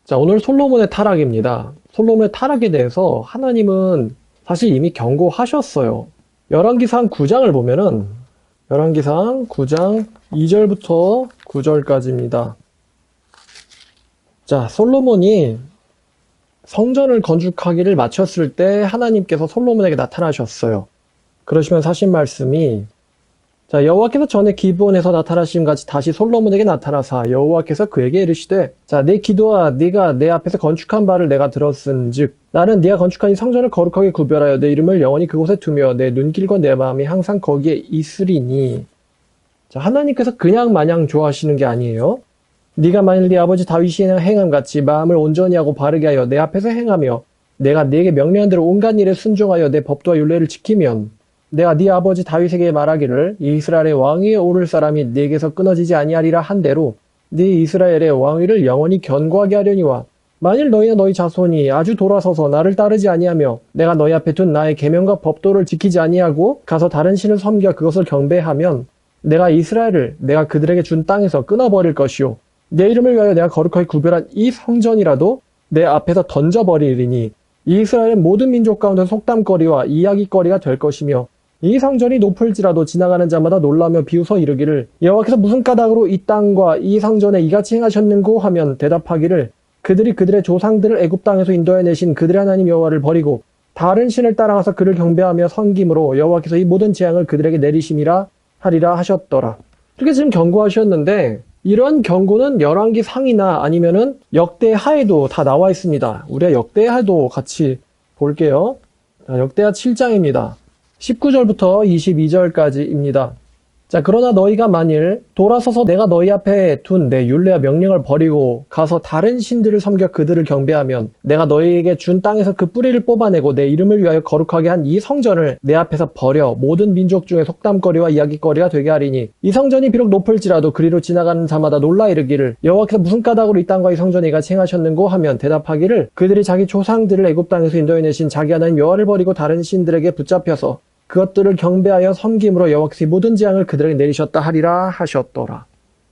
자, 오늘 솔로몬의 타락입니다. 솔로몬의 타락에 대해서 하나님은 사실 이미 경고하셨어요. 열왕기상 9장을 보면은 열왕기상 9장 2절부터 9절까지입니다. 자, 솔로몬이 성전을 건축하기를 마쳤을 때 하나님께서 솔로몬에게 나타나셨어요. 그러시면서 하신 말씀이 자, 여호와께서 전에 기브온에서 나타나신 같이 다시 솔로몬에게 나타나사 여호와께서 그에게 이르시되 자, 내 기도와 네가 내 앞에서 건축한 바를 내가 들었은즉 나는 네가 건축한 이 성전을 거룩하게 구별하여 내 이름을 영원히 그곳에 두며 내 눈길과 내 마음이 항상 거기에 있으리니. 자, 하나님께서 그냥 마냥 좋아하시는 게 아니에요. 네가 만일 네 아버지 다윗이 행함같이 마음을 온전히 하고 바르게 하여 내 앞에서 행하며 내가 네게 명령한 대로 온갖 일에 순종하여 내 법도와 율례를 지키면 내가 네 아버지 다윗에게 말하기를 이스라엘의 왕위에 오를 사람이 네게서 끊어지지 아니하리라 한 대로 네 이스라엘의 왕위를 영원히 견고하게 하려니와 만일 너희나 너희 자손이 아주 돌아서서 나를 따르지 아니하며 내가 너희 앞에 둔 나의 계명과 법도를 지키지 아니하고 가서 다른 신을 섬겨 그것을 경배하면 내가 이스라엘을 내가 그들에게 준 땅에서 끊어버릴 것이요 내 이름을 위하여 내가 거룩하게 구별한 이 성전이라도 내 앞에서 던져버리리니 이스라엘의 모든 민족 가운데 속담거리와 이야기거리가 될 것이며 이 성전이 높을지라도 지나가는 자마다 놀라며 비웃어 이르기를 여호와께서 무슨 까닭으로 이 땅과 이 성전에 이같이 행하셨는고 하면 대답하기를 그들이 그들의 조상들을 애굽 땅에서 인도해 내신 그들의 하나님 여호와를 버리고 다른 신을 따라가서 그를 경배하며 섬김으로 여호와께서 이 모든 재앙을 그들에게 내리심이라 하리라 하셨더라. 이렇게 지금 경고하셨는데 이런 경고는 열왕기 상이나 아니면은 역대하에도 다 나와 있습니다. 우리가 역대하도 같이 볼게요. 역대하 7장입니다. 19절부터 22절까지입니다. 자, 그러나 너희가 만일 돌아서서 내가 너희 앞에 둔 내 율례와 명령을 버리고 가서 다른 신들을 섬겨 그들을 경배하면 내가 너희에게 준 땅에서 그 뿌리를 뽑아내고 내 이름을 위하여 거룩하게 한 이 성전을 내 앞에서 버려 모든 민족 중에 속담거리와 이야기거리가 되게 하리니 이 성전이 비록 높을지라도 그리로 지나가는 자마다 놀라 이르기를 여호와께서 무슨 까닭으로 이 땅과 이 성전에 이같이 행하셨는고 하면 대답하기를 그들이 자기 조상들을 애굽 땅에서 인도해 내신 자기 하나님 여호와를 버리고 다른 신들에게 붙잡혀서 그것들을 경배하여 섬김으로 여호와께서 모든 재앙을 그들에게 내리셨다 하리라 하셨더라.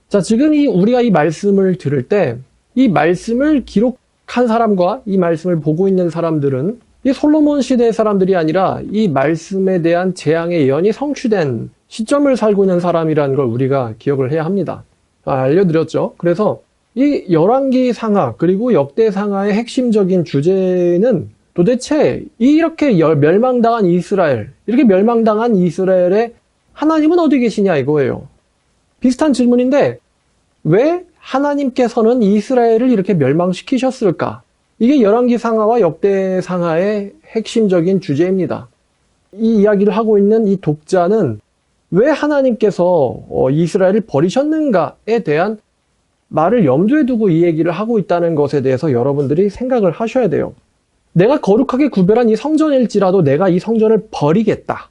자, 지금 우리가 이 말씀을 들을 때 이 말씀을 기록한 사람과 이 말씀을 보고 있는 사람들은 이 솔로몬 시대의 사람들이 아니라 이 말씀에 대한 재앙의 예언이 성취된 시점을 살고 있는 사람이라는 걸 우리가 기억을 해야 합니다. 알려드렸죠. 그래서 이 열왕기 상하 그리고 역대 상하의 핵심적인 주제는 도대체 이렇게 멸망당한 이스라엘, 이렇게 멸망당한 이스라엘의 하나님은 어디 계시냐 이거예요. 비슷한 질문인데 왜 하나님께서는 이스라엘을 이렇게 멸망시키셨을까? 이게 열왕기 상하와 역대 상하의 핵심적인 주제입니다. 이 이야기를 하고 있는 이 독자는 왜 하나님께서 이스라엘을 버리셨는가에 대한 말을 염두에 두고 이 얘기를 하고 있다는 것에 대해서 여러분들이 생각을 하셔야 돼요. 내가 거룩하게 구별한 이 성전일지라도 내가 이 성전을 버리겠다.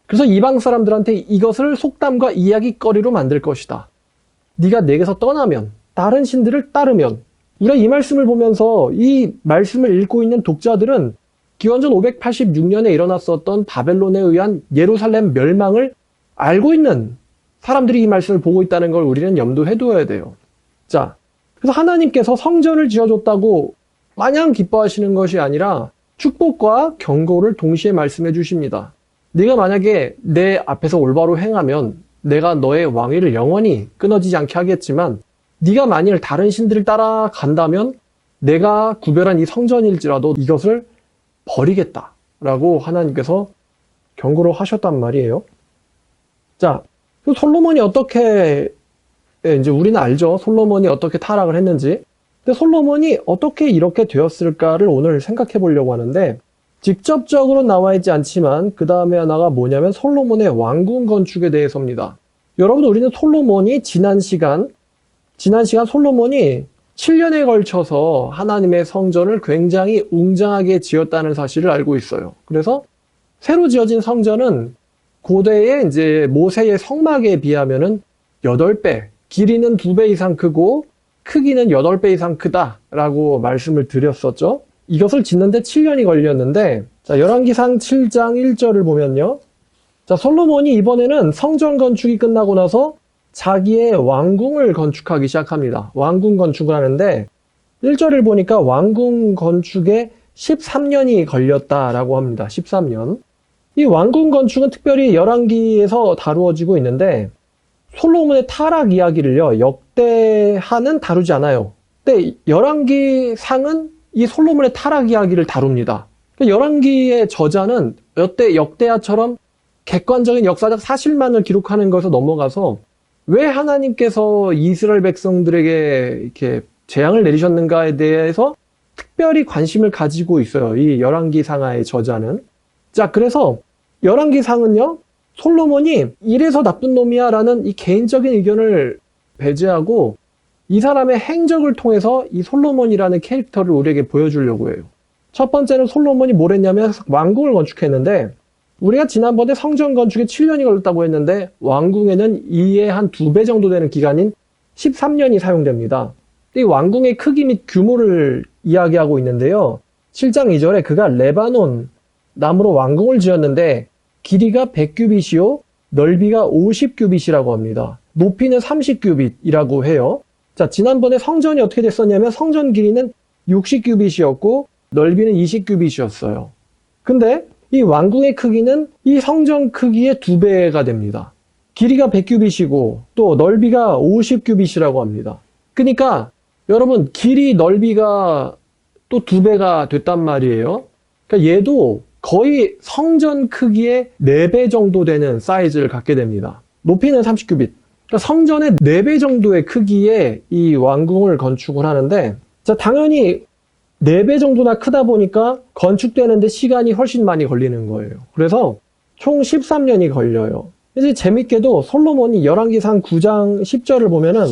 그래서 이방 사람들한테 이것을 속담과 이야기거리로 만들 것이다. 네가 내게서 떠나면, 다른 신들을 따르면. 우리가 이 말씀을 보면서 이 말씀을 읽고 있는 독자들은 기원전 586년에 일어났었던 바벨론에 의한 예루살렘 멸망을 알고 있는 사람들이 이 말씀을 보고 있다는 걸 우리는 염두에 두어야 돼요. 자, 그래서 하나님께서 성전을 지어줬다고 마냥 기뻐하시는 것이 아니라 축복과 경고를 동시에 말씀해 주십니다. 네가 만약에 내 앞에서 올바로 행하면 내가 너의 왕위를 영원히 끊어지지 않게 하겠지만 네가 만일 다른 신들을 따라간다면 내가 구별한 이 성전일지라도 이것을 버리겠다라고 하나님께서 경고를 하셨단 말이에요. 자, 솔로몬이 어떻게 이제 우리는 알죠. 솔로몬이 어떻게 타락을 했는지. 근데 솔로몬이 어떻게 이렇게 되었을까를 오늘 생각해 보려고 하는데 직접적으로 나와 있지 않지만 그 다음에 하나가 뭐냐면 솔로몬의 왕궁 건축에 대해서입니다. 여러분 우리는 솔로몬이 지난 시간 솔로몬이 7년에 걸쳐서 하나님의 성전을 굉장히 웅장하게 지었다는 사실을 알고 있어요. 그래서 새로 지어진 성전은 고대의 이제 모세의 성막에 비하면은 8배, 길이는 2배 이상 크고 크기는 8배 이상 크다라고 말씀을 드렸었죠. 이것을 짓는데 7년이 걸렸는데 자, 열왕기상 7장 1절을 보면요. 자, 솔로몬이 이번에는 성전 건축이 끝나고 나서 자기의 왕궁을 건축하기 시작합니다. 왕궁 건축을 하는데 1절을 보니까 왕궁 건축에 13년이 걸렸다라고 합니다. 13년. 이 왕궁 건축은 특별히 열왕기에서 다루어지고 있는데 솔로몬의 타락 이야기를요, 역대하는 다루지 않아요. 근데 열왕기 상은 이 솔로몬의 타락 이야기를 다룹니다. 열왕기의 저자는 역대하처럼 객관적인 역사적 사실만을 기록하는 것에서 넘어가서 왜 하나님께서 이스라엘 백성들에게 이렇게 재앙을 내리셨는가에 대해서 특별히 관심을 가지고 있어요. 이 열왕기 상하의 저자는. 자, 그래서 열왕기 상은요, 솔로몬이 이래서 나쁜 놈이야 라는 이 개인적인 의견을 배제하고 이 사람의 행적을 통해서 이 솔로몬이라는 캐릭터를 우리에게 보여주려고 해요. 첫 번째는 솔로몬이 뭘 했냐면 왕궁을 건축했는데, 우리가 지난번에 성전 건축에 7년이 걸렸다고 했는데 왕궁에는 이에 한 2배 정도 되는 기간인 13년이 사용됩니다. 이 왕궁의 크기 및 규모를 이야기하고 있는데요. 7장 2절에 그가 레바논 나무로 왕궁을 지었는데 길이가 100규빗이요 넓이가 50규빗이라고 합니다. 높이는 30규빗이라고 해요. 자, 지난번에 성전이 어떻게 됐었냐면 성전 길이는 60규빗이었고 넓이는 20규빗이었어요. 근데 이 왕궁의 크기는 이 성전 크기의 2배가 됩니다. 길이가 100규빗이고 또 넓이가 50규빗이라고 합니다. 그러니까 여러분, 길이 넓이가 또 2배가 됐단 말이에요. 그러니까 얘도 거의 성전 크기의 4배 정도 되는 사이즈를 갖게 됩니다. 높이는 30규빗. 그러니까 성전의 4배 정도의 크기의 이 왕궁을 건축을 하는데, 자, 당연히 4배 정도나 크다 보니까 건축되는데 시간이 훨씬 많이 걸리는 거예요. 그래서 총 13년이 걸려요. 이제 재밌게도 솔로몬이 열왕기상 9장 10절을 보면은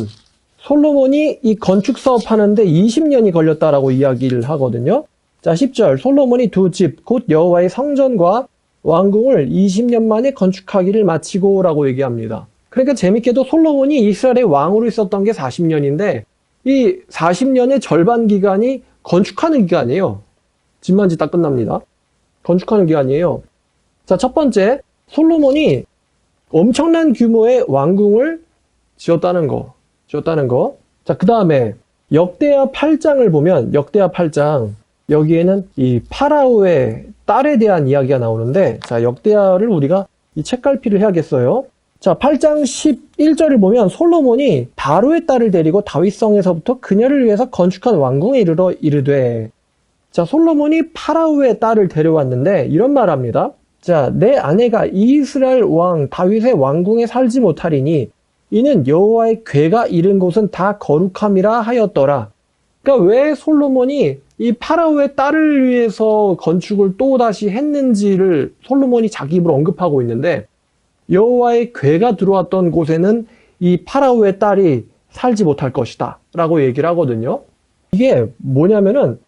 솔로몬이 이 건축 사업 하는데 20년이 걸렸다라고 이야기를 하거든요. 자, 10절 솔로몬이 두 집 곧 여호와의 성전과 왕궁을 20년 만에 건축하기를 마치고 라고 얘기합니다. 그러니까 재밌게도 솔로몬이 이스라엘의 왕으로 있었던 게 40년인데 이 40년의 절반 기간이 건축하는 기간이에요. 집만 짓다 끝납니다. 건축하는 기간이에요. 자, 첫 번째, 솔로몬이 엄청난 규모의 왕궁을 지었다는 거. 자, 그 다음에 역대하 8장을 보면 역대하 8장 여기에는 이 파라오의 딸에 대한 이야기가 나오는데, 자, 역대하를 우리가 이 책갈피를 해야겠어요. 자, 8장 11절을 보면 솔로몬이 바로의 딸을 데리고 다윗성에서부터 그녀를 위해서 건축한 왕궁에 이르러 이르되, 자, 솔로몬이 파라오의 딸을 데려왔는데 이런 말 합니다. 자, 내 아내가 이스라엘 왕 다윗의 왕궁에 살지 못하리니 이는 여호와의 궤가 이른 곳은 다 거룩함이라 하였더라. 그러니까 왜 솔로몬이 이 파라오의 딸을 위해서 건축을 또다시 했는지를 솔로몬이 자기 입으로 언급하고 있는데, 여호와의 궤가 들어왔던 곳에는 이 파라오의 딸이 살지 못할 것이다 라고 얘기를 하거든요. 이게 뭐냐면은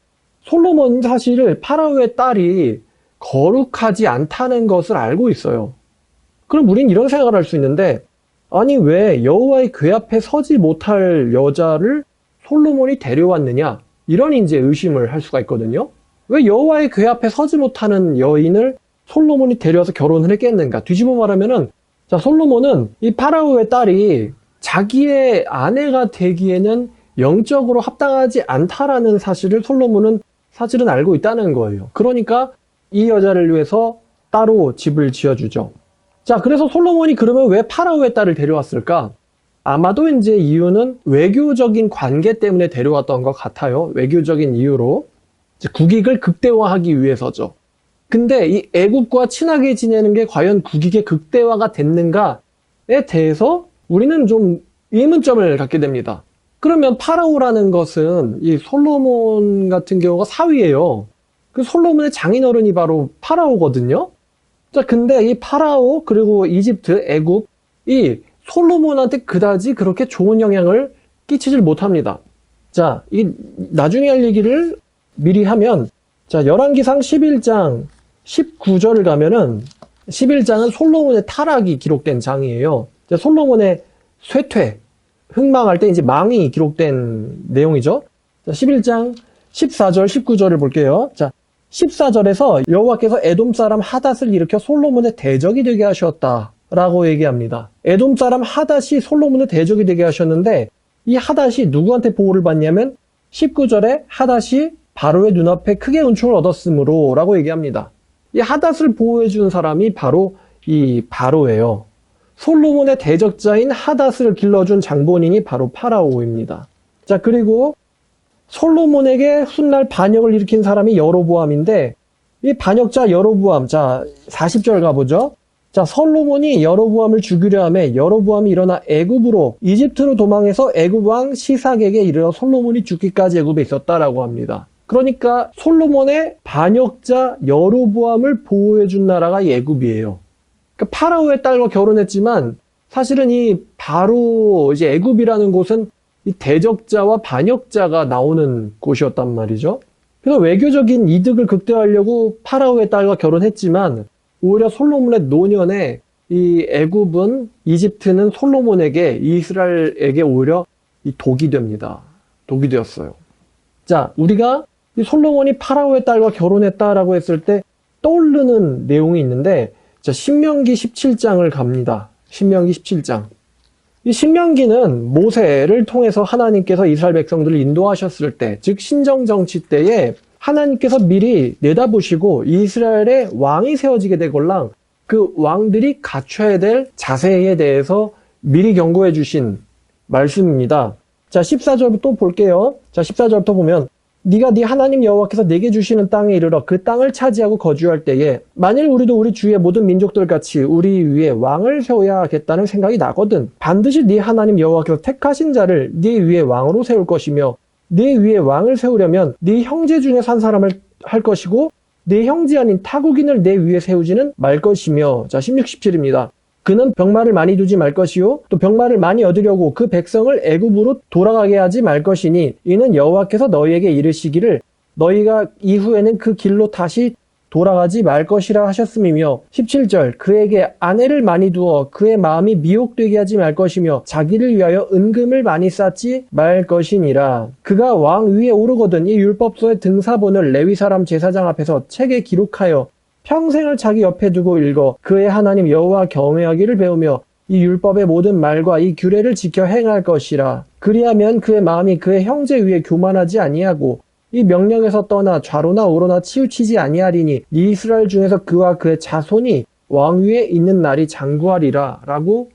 솔로몬 사실을 파라오의 딸이 거룩하지 않다는 것을 알고 있어요. 그럼 우린 이런 생각을 할 수 있는데, 아니 왜 여호와의 궤 앞에 서지 못할 여자를 솔로몬이 데려왔느냐, 이런 이제 의심을 할 수가 있거든요. 왜 여호와의 궤 앞에 서지 못하는 여인을 솔로몬이 데려와서 결혼을 했겠는가? 뒤집어 말하면은, 자, 솔로몬은 이 파라오의 딸이 자기의 아내가 되기에는 영적으로 합당하지 않다라는 사실을 솔로몬은 사실은 알고 있다는 거예요. 그러니까 이 여자를 위해서 따로 집을 지어주죠. 자, 그래서 솔로몬이 그러면 왜 파라오의 딸을 데려왔을까? 아마도 이제 이유는 외교적인 관계 때문에 데려왔던 것 같아요. 외교적인 이유로. 이제 국익을 극대화하기 위해서죠. 근데 이 애국과 친하게 지내는 게 과연 국익의 극대화가 됐는가에 대해서 우리는 좀 의문점을 갖게 됩니다. 그러면 파라오라는 것은 이 솔로몬 같은 경우가 사위예요. 그 솔로몬의 장인어른이 바로 파라오거든요. 자, 근데 이 파라오 그리고 이집트, 애국 이 솔로몬한테 그다지 그렇게 좋은 영향을 끼치질 못합니다. 자, 이 나중에 할 얘기를 미리 하면, 자, 열왕기상 11장 19절을 가면은 11장은 솔로몬의 타락이 기록된 장이에요. 솔로몬의 쇠퇴, 흥망할 때 이제 망이 기록된 내용이죠. 자, 11장 14절, 19절을 볼게요. 자, 14절에서 여호와께서 에돔 사람 하닷을 일으켜 솔로몬의 대적이 되게 하셨다 라고 얘기합니다. 에돔 사람 하닷이 솔로몬의 대적이 되게 하셨는데, 이 하닷이 누구한테 보호를 받냐면 19절에 하닷이 바로의 눈앞에 크게 은총을 얻었으므로 라고 얘기합니다. 이 하닷을 보호해준 사람이 바로 이 바로예요. 솔로몬의 대적자인 하닷을 길러준 장본인이 바로 파라오입니다. 자, 그리고 솔로몬에게 훗날 반역을 일으킨 사람이 여로보암인데, 이 반역자 여로보암, 자 40절 가보죠. 자, 솔로몬이 여로보암을 죽이려 하매 여로보암이 일어나 애굽으로 이집트로 도망해서 애굽 왕 시삭에게 이르러 솔로몬이 죽기까지 애굽에 있었다라고 합니다. 그러니까 솔로몬의 반역자 여로보암을 보호해준 나라가 이 애굽이에요. 그러니까 파라오의 딸과 결혼했지만 사실은 이 바로 이제 애굽이라는 곳은 이 대적자와 반역자가 나오는 곳이었단 말이죠. 그래서 외교적인 이득을 극대화하려고 파라오의 딸과 결혼했지만 오히려 솔로몬의 노년에 이 애굽은 이집트는 솔로몬에게 이스라엘에게 오히려 이 독이 됩니다. 독이 되었어요. 자, 우리가 이 솔로몬이 파라오의 딸과 결혼했다라고 했을 때 떠오르는 내용이 있는데, 자, 신명기 17장을 갑니다. 신명기 17장. 이 신명기는 모세를 통해서 하나님께서 이스라엘 백성들을 인도하셨을 때, 즉 신정정치 때에 하나님께서 미리 내다보시고 이스라엘의 왕이 세워지게 되걸랑 그 왕들이 갖춰야 될 자세에 대해서 미리 경고해 주신 말씀입니다. 자, 14절부터 또 볼게요. 자, 14절부터 보면 네가 네 하나님 여호와께서 내게 주시는 땅에 이르러 그 땅을 차지하고 거주할 때에 만일 우리도 우리 주위의 모든 민족들 같이 우리 위에 왕을 세워야겠다는 생각이 나거든 반드시 네 하나님 여호와께서 택하신 자를 네 위에 왕으로 세울 것이며 네 위에 왕을 세우려면 네 형제 중에 산 사람을 할 것이고 네 형제 아닌 타국인을 내 위에 세우지는 말 것이며. 자, 16, 17입니다. 그는 병마를 많이 두지 말 것이요 또 병마를 많이 얻으려고 그 백성을 애굽으로 돌아가게 하지 말 것이니 이는 여호와께서 너희에게 이르시기를 너희가 이후에는 그 길로 다시 돌아가지 말 것이라 하셨음이며. 17절 그에게 아내를 많이 두어 그의 마음이 미혹되게 하지 말 것이며 자기를 위하여 은금을 많이 쌓지 말 것이니라. 그가 왕 위에 오르거든 이 율법서의 등사본을 레위 사람 제사장 앞에서 책에 기록하여 평생을 자기 옆에 두고 읽어 그의 하나님 여호와 경외하기를 배우며 이 율법의 모든 말과 이 규례를 지켜 행할 것이라. 그리하면 그의 마음이 그의 형제 위에 교만하지 아니하고 이 명령에서 떠나 좌로나 우로나 치우치지 아니하리니 이 이스라엘 중에서 그와 그의 자손이 왕 위에 있는 날이 장구하리라 라고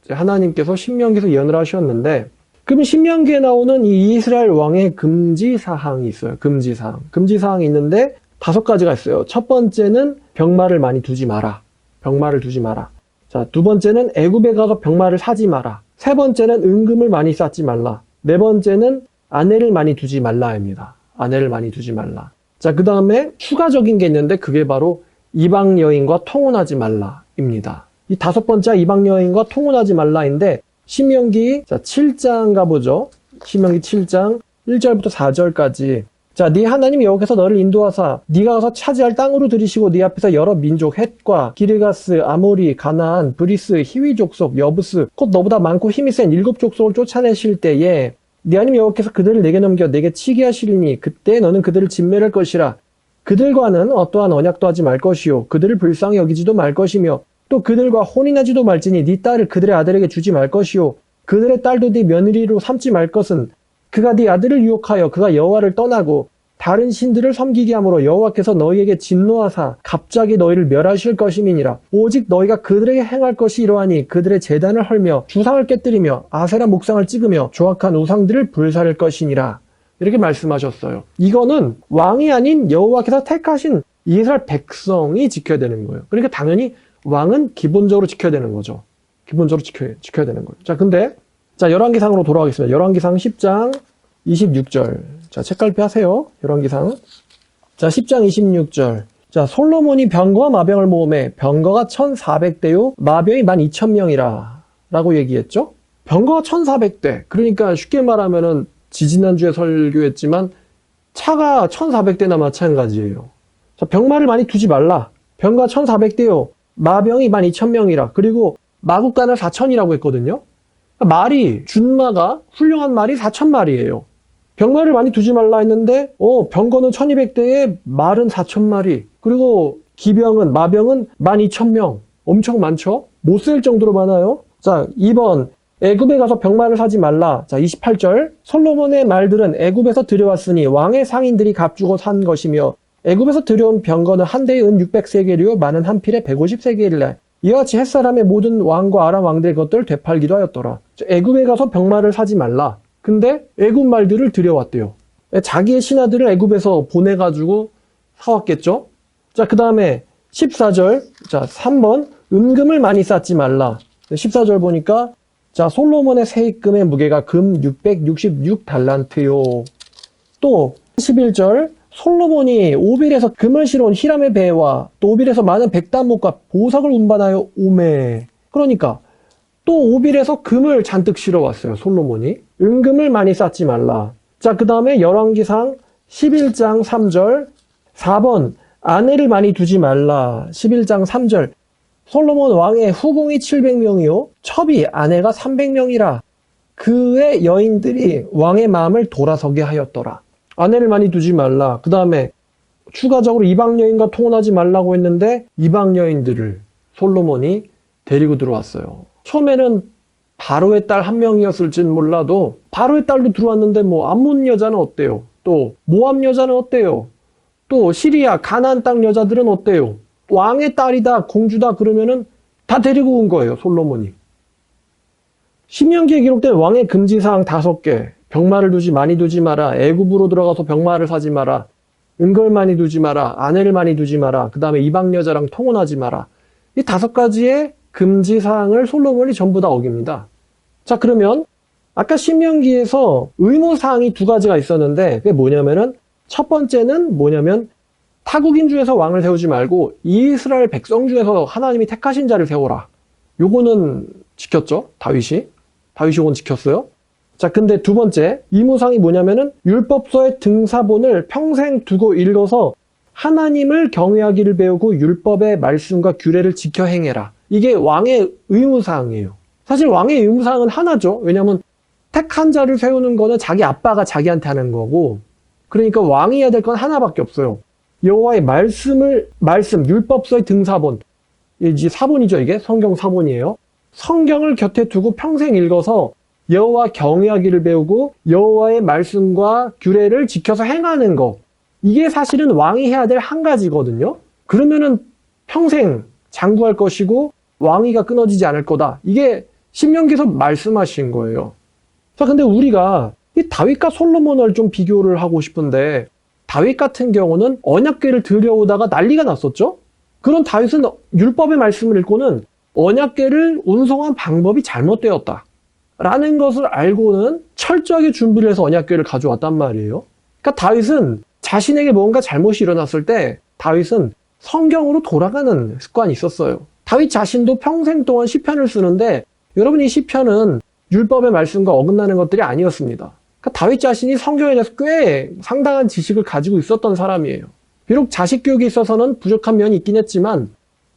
하나님께서 신명기에서 예언을 하셨는데, 그럼 신명기에 나오는 이 이스라엘 왕의 금지사항이 있어요. 금지사항이 있는데 5가지가 있어요. 첫 번째는 병마를 많이 두지 마라. 병마를 두지 마라. 자, 두 번째는 애굽에 가서 병마를 사지 마라. 세 번째는 은금을 많이 쌓지 말라. 네 번째는 아내를 많이 두지 말라입니다. 아내를 많이 두지 말라. 자, 그 다음에 추가적인 게 있는데 그게 바로 이방 여인과 통혼하지 말라입니다. 이 5번째 이방 여인과 통혼하지 말라인데 신명기 7장 가보죠. 신명기 7장 1절부터 4절까지. 자, 네 하나님 여호와께서 너를 인도하사 네가 가서 차지할 땅으로 들이시고 네 앞에서 여러 민족 헷과 기르가스, 아모리, 가나안, 브리스, 히위 족속, 여부스 곧 너보다 많고 힘이 센 7 족속을 쫓아내실 때에 네 하나님 여호와께서 그들을 내게 넘겨 내게 치게 하시리니 그때 너는 그들을 진멸할 것이라. 그들과는 어떠한 언약도 하지 말 것이요 그들을 불쌍히 여기지도 말 것이며 또 그들과 혼인하지도 말지니 네 딸을 그들의 아들에게 주지 말 것이요 그들의 딸도 네 며느리로 삼지 말 것은 그가 네 아들을 유혹하여 그가 여호와를 떠나고 다른 신들을 섬기게 함으로 여호와께서 너희에게 진노하사 갑자기 너희를 멸하실 것임이니라. 오직 너희가 그들에게 행할 것이 이러하니 그들의 제단을 헐며 주상을 깨뜨리며 아세라 목상을 찍으며 조악한 우상들을 불사를 것이니라. 이렇게 말씀하셨어요. 이거는 왕이 아닌 여호와께서 택하신 이스라엘 백성이 지켜야 되는 거예요. 그러니까 당연히 왕은 기본적으로 지켜야 되는 거죠. 기본적으로 지켜야 되는 거예요. 자, 근데 자, 열왕기상으로 돌아가겠습니다. 열왕기상 10장 26절. 자, 책갈피 하세요. 열왕기상. 자, 10장 26절. 자, 솔로몬이 병거와 마병을 모으매 병거가 1400대요 마병이 12,000명이라 라고 얘기했죠. 병거가 1400대. 그러니까 쉽게 말하면은 지지난주에 설교했지만 차가 1400대나 마찬가지예요. 자, 병마를 많이 두지 말라. 병가 1400대요 마병이 12,000명이라. 그리고 마국간을 4,000이라고 했거든요. 말이, 준마가, 훌륭한 말이 4,000마리예요. 병마를 많이 두지 말라 했는데, 병거는 1200대에 말은 4,000마리. 그리고 기병은, 마병은 12,000명. 엄청 많죠? 못 셀 정도로 많아요. 자, 2번. 애굽에 가서 병마를 사지 말라. 자, 28절. 솔로몬의 말들은 애굽에서 들여왔으니 왕의 상인들이 값주고 산 것이며 애굽에서 들여온 병거는 한 대에 은 600세겔이요 많은 한 필에 150세겔이라. 이와 같이 햇사람의 모든 왕과 아람 왕들의 것들을 되팔기도 하였더라. 애굽에 가서 병마를 사지 말라. 근데 애굽 말들을 들여왔대요. 자기의 신하들을 애굽에서 보내가지고 사왔겠죠? 자, 그 다음에 14절. 자, 3번. 은금을 많이 쌓지 말라. 14절 보니까 자, 솔로몬의 세입금의 무게가 금 666달란트요. 또 11절. 솔로몬이 오빌에서 금을 실어온 히람의 배와 또 오빌에서 많은 백단목과 보석을 운반하여 오매. 그러니까 또 오빌에서 금을 잔뜩 실어왔어요. 솔로몬이. 은금을 많이 쌓지 말라. 자, 그 다음에 열왕기상 11장 3절. 4번. 아내를 많이 두지 말라. 11장 3절. 솔로몬 왕의 후궁이 700명이요 첩이 아내가 300명이라. 그의 여인들이 왕의 마음을 돌아서게 하였더라. 아내를 많이 두지 말라. 그 다음에 추가적으로 이방 여인과 통혼하지 말라고 했는데 이방 여인들을 솔로몬이 데리고 들어왔어요. 처음에는 바로의 딸 한 명이었을진 몰라도 바로의 딸도 들어왔는데 뭐 암몬 여자는 어때요? 또 모압 여자는 어때요? 또 시리아 가나안 땅 여자들은 어때요? 왕의 딸이다 공주다 그러면은 다 데리고 온 거예요. 솔로몬이. 신명기에 기록된 왕의 금지사항 5개. 병마를 두지 많이 두지 마라. 애굽으로 들어가서 병마를 사지 마라. 은걸 많이 두지 마라. 아내를 많이 두지 마라. 그 다음에 이방 여자랑 통혼하지 마라. 이 5가지의 금지사항을 솔로몬이 전부 다 어깁니다. 자, 그러면 아까 신명기에서 의무사항이 2가지가 있었는데 그게 뭐냐면은 첫 번째는 뭐냐면 타국인 중에서 왕을 세우지 말고 이스라엘 백성 중에서 하나님이 택하신 자를 세워라. 요거는 지켰죠. 다윗이 요건 지켰어요. 자, 근데 2번째 의무사항이 뭐냐면은 율법서의 등사본을 평생 두고 읽어서 하나님을 경외하기를 배우고 율법의 말씀과 규례를 지켜 행해라. 이게 왕의 의무사항이에요. 사실 왕의 의무사항은 하나죠. 왜냐하면 택한 자를 세우는 거는 자기 아빠가 자기한테 하는 거고, 그러니까 왕이 해야 될 건 하나밖에 없어요. 여호와의 말씀, 율법서의 등사본. 이제 사본이죠, 이게. 성경 사본이에요. 성경을 곁에 두고 평생 읽어서 여호와 경외하기를 배우고 여호와의 말씀과 규례를 지켜서 행하는 거. 이게 사실은 왕이 해야 될 한 가지거든요. 그러면은 평생 장구할 것이고 왕위가 끊어지지 않을 거다. 이게 신명기에서 말씀하신 거예요. 자, 근데 우리가 이 다윗과 솔로몬을 좀 비교를 하고 싶은데 다윗 같은 경우는 언약궤를 들여오다가 난리가 났었죠. 그런 다윗은 율법의 말씀을 읽고는 언약궤를 운송한 방법이 잘못되었다 라는 것을 알고는 철저하게 준비를 해서 언약궤를 가져왔단 말이에요. 그러니까 다윗은 자신에게 뭔가 잘못이 일어났을 때 다윗은 성경으로 돌아가는 습관이 있었어요. 다윗 자신도 평생 동안 시편을 쓰는데 여러분, 이 시편은 율법의 말씀과 어긋나는 것들이 아니었습니다. 그러니까 다윗 자신이 성경에 대해서 꽤 상당한 지식을 가지고 있었던 사람이에요. 비록 자식 교육에 있어서는 부족한 면이 있긴 했지만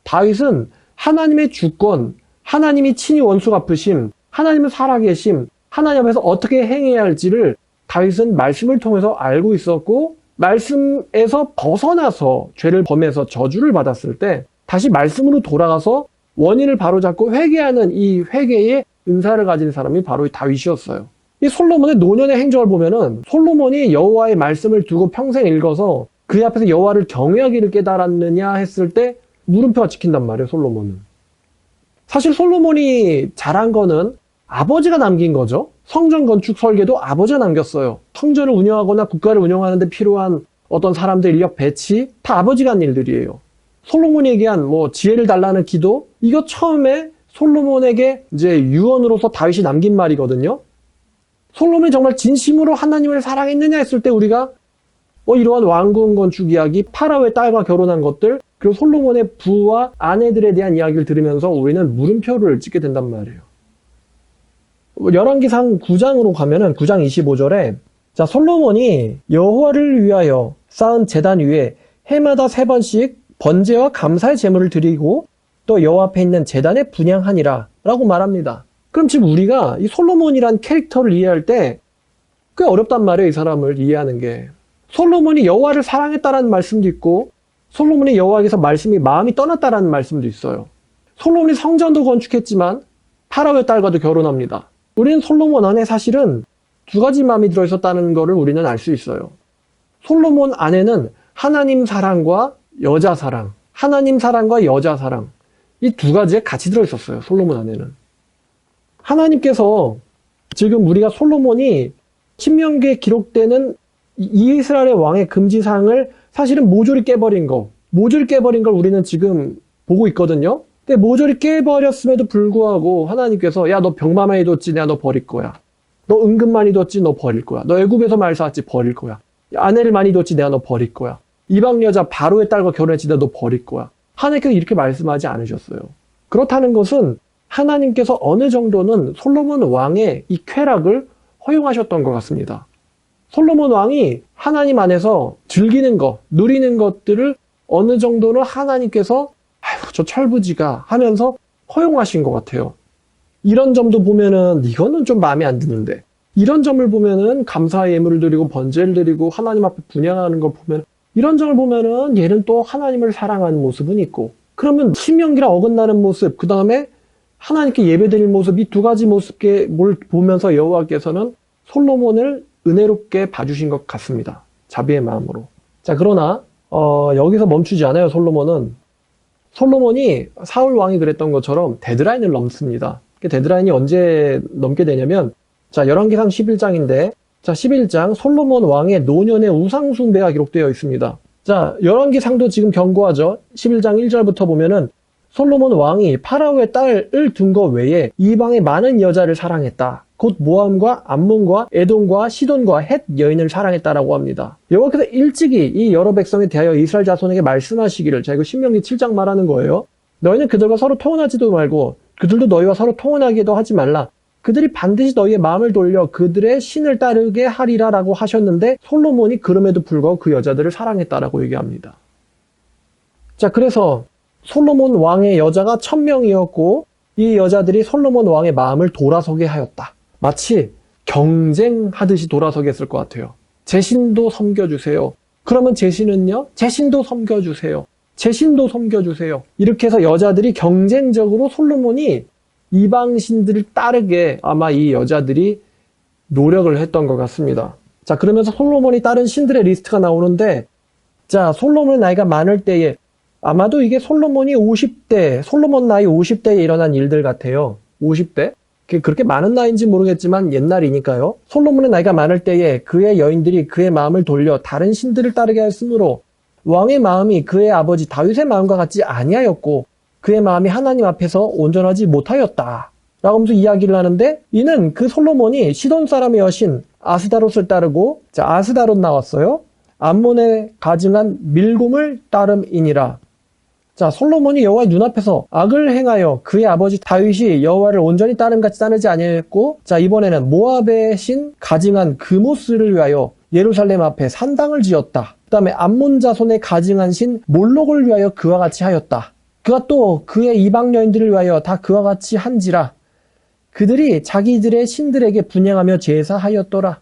다윗은 하나님의 주권, 하나님이 친히 원수 갚으심, 하나님은 살아계심, 하나님 앞에서 어떻게 행해야 할지를 다윗은 말씀을 통해서 알고 있었고, 말씀에서 벗어나서 죄를 범해서 저주를 받았을 때 다시 말씀으로 돌아가서 원인을 바로잡고 회개하는 이 회개의 은사를 가진 사람이 바로 이 다윗이었어요. 이 솔로몬의 노년의 행적을 보면은 솔로몬이 여호와의 말씀을 두고 평생 읽어서 그 앞에서 여호와를 경외하기를 깨달았느냐 했을 때 물음표가 찍힌단 말이에요. 솔로몬은. 사실 솔로몬이 잘한 거는 아버지가 남긴 거죠. 성전 건축 설계도 아버지가 남겼어요. 성전을 운영하거나 국가를 운영하는 데 필요한 어떤 사람들 인력 배치 다 아버지가 한 일들이에요. 솔로몬이 얘기한 뭐 지혜를 달라는 기도, 이거 처음에 솔로몬에게 이제 유언으로서 다윗이 남긴 말이거든요. 솔로몬이 정말 진심으로 하나님을 사랑했느냐 했을 때 우리가 이러한 왕궁 건축 이야기, 파라오의 딸과 결혼한 것들, 그리고 솔로몬의 부와 아내들에 대한 이야기를 들으면서 우리는 물음표를 찍게 된단 말이에요. 열왕기상 9장으로 가면은 9장 25절에 자, 솔로몬이 여호와를 위하여 쌓은 제단 위에 해마다 3번씩 번제와 감사의 제물을 드리고 또 여호와 앞에 있는 제단에 분향하니라 라고 말합니다. 그럼 지금 우리가 이 솔로몬이란 캐릭터를 이해할 때 꽤 어렵단 말이에요. 이 사람을 이해하는 게. 솔로몬이 여호와를 사랑했다라는 말씀도 있고 솔로몬이 여호와에게서 마음이 떠났다라는 말씀도 있어요. 솔로몬이 성전도 건축했지만 파라오의 딸과도 결혼합니다. 우리는 솔로몬 안에 사실은 두 가지 마음이 들어있었다는 것을 우리는 알 수 있어요. 솔로몬 안에는 하나님 사랑과 여자 사랑, 하나님 사랑과 여자 사랑, 이 두 가지가 같이 들어있었어요. 솔로몬 안에는. 하나님께서 지금 우리가 솔로몬이 신명기에 기록되는 이스라엘의 왕의 금지사항을 사실은 모조리 깨버린 걸 우리는 지금 보고 있거든요. 근데 모조리 깨버렸음에도 불구하고 하나님께서 야, 너 병만 많이 뒀지, 내가 너 버릴 거야. 너 은근 많이 뒀지, 너 버릴 거야. 너 애굽에서 말 쌓았지, 버릴 거야. 아내를 많이 뒀지, 내가 너 버릴 거야. 이방 여자 바로의 딸과 결혼했지, 내가 너 버릴 거야. 하나님께서 이렇게 말씀하지 않으셨어요. 그렇다는 것은 하나님께서 어느 정도는 솔로몬 왕의 이 쾌락을 허용하셨던 것 같습니다. 솔로몬 왕이 하나님 안에서 즐기는 것, 누리는 것들을 어느 정도는 하나님께서 아휴, 저 철부지가 하면서 허용하신 것 같아요. 이런 점도 보면은 이거는 좀 마음에 안 드는데, 이런 점을 보면은 감사의 예물을 드리고 번제를 드리고 하나님 앞에 분향하는 걸 보면, 이런 점을 보면은 얘는 또 하나님을 사랑하는 모습은 있고, 그러면 신명기랑 어긋나는 모습, 그 다음에 하나님께 예배드릴 모습, 이 두 가지 모습을 보면서 여호와께서는 솔로몬을 은혜롭게 봐주신 것 같습니다. 자비의 마음으로. 자, 그러나 여기서 멈추지 않아요. 솔로몬이 사울 왕이 그랬던 것처럼 데드라인을 넘습니다. 데드라인이 언제 넘게 되냐면, 자, 열왕기상 11장인데, 자, 11장 솔로몬 왕의 노년의 우상 숭배가 기록되어 있습니다. 자, 열왕기상도 지금 경고하죠. 11장 1절부터 보면은 솔로몬 왕이 파라오의 딸을 둔 것 외에 이방의 많은 여자를 사랑했다. 곧 모함과 암몬과 에돔과 시돈과 헷 여인을 사랑했다라고 합니다. 여호와께서 일찍이 이 여러 백성에 대하여 이스라엘 자손에게 말씀하시기를, 자, 이거 신명기 7장 말하는 거예요. 너희는 그들과 서로 통혼하지도 말고 그들도 너희와 서로 통혼하기도 하지 말라. 그들이 반드시 너희의 마음을 돌려 그들의 신을 따르게 하리라 라고 하셨는데, 솔로몬이 그럼에도 불구하고 그 여자들을 사랑했다라고 얘기합니다. 자, 그래서 솔로몬 왕의 여자가 1000명이었고 이 여자들이 솔로몬 왕의 마음을 돌아서게 하였다. 마치 경쟁하듯이 돌아서게 했을 것 같아요. 제 신도 섬겨주세요. 그러면 제 신은요? 제 신도 섬겨주세요. 제 신도 섬겨주세요. 이렇게 해서 여자들이 경쟁적으로 솔로몬이 이방 신들을 따르게 아마 이 여자들이 노력을 했던 것 같습니다. 자, 그러면서 솔로몬이 따른 신들의 리스트가 나오는데, 자, 솔로몬의 나이가 많을 때에, 아마도 이게 솔로몬 나이 50대에 일어난 일들 같아요. 50대? 그렇게 많은 나이인지 모르겠지만 옛날이니까요. 솔로몬의 나이가 많을 때에 그의 여인들이 그의 마음을 돌려 다른 신들을 따르게 하였으므로 왕의 마음이 그의 아버지 다윗의 마음과 같지 아니하였고 그의 마음이 하나님 앞에서 온전하지 못하였다. 라고 하면서 이야기를 하는데, 이는 그 솔로몬이 시돈 사람의 여신 아스다롯을 따르고, 자, 아스다롯 나왔어요. 암몬에 가증한 밀곰을 따름이니라. 자, 솔로몬이 여호와의 눈앞에서 악을 행하여 그의 아버지 다윗이 여호와를 온전히 따름같이 따르지 아니하였고, 자, 이번에는 모압의 신 가증한 그모스를 위하여 예루살렘 앞에 산당을 지었다. 그 다음에 암몬 자손의 가증한 신 몰록을 위하여 그와 같이 하였다. 그가 또 그의 이방 여인들을 위하여 다 그와 같이 한지라. 그들이 자기들의 신들에게 분향하며 제사하였더라.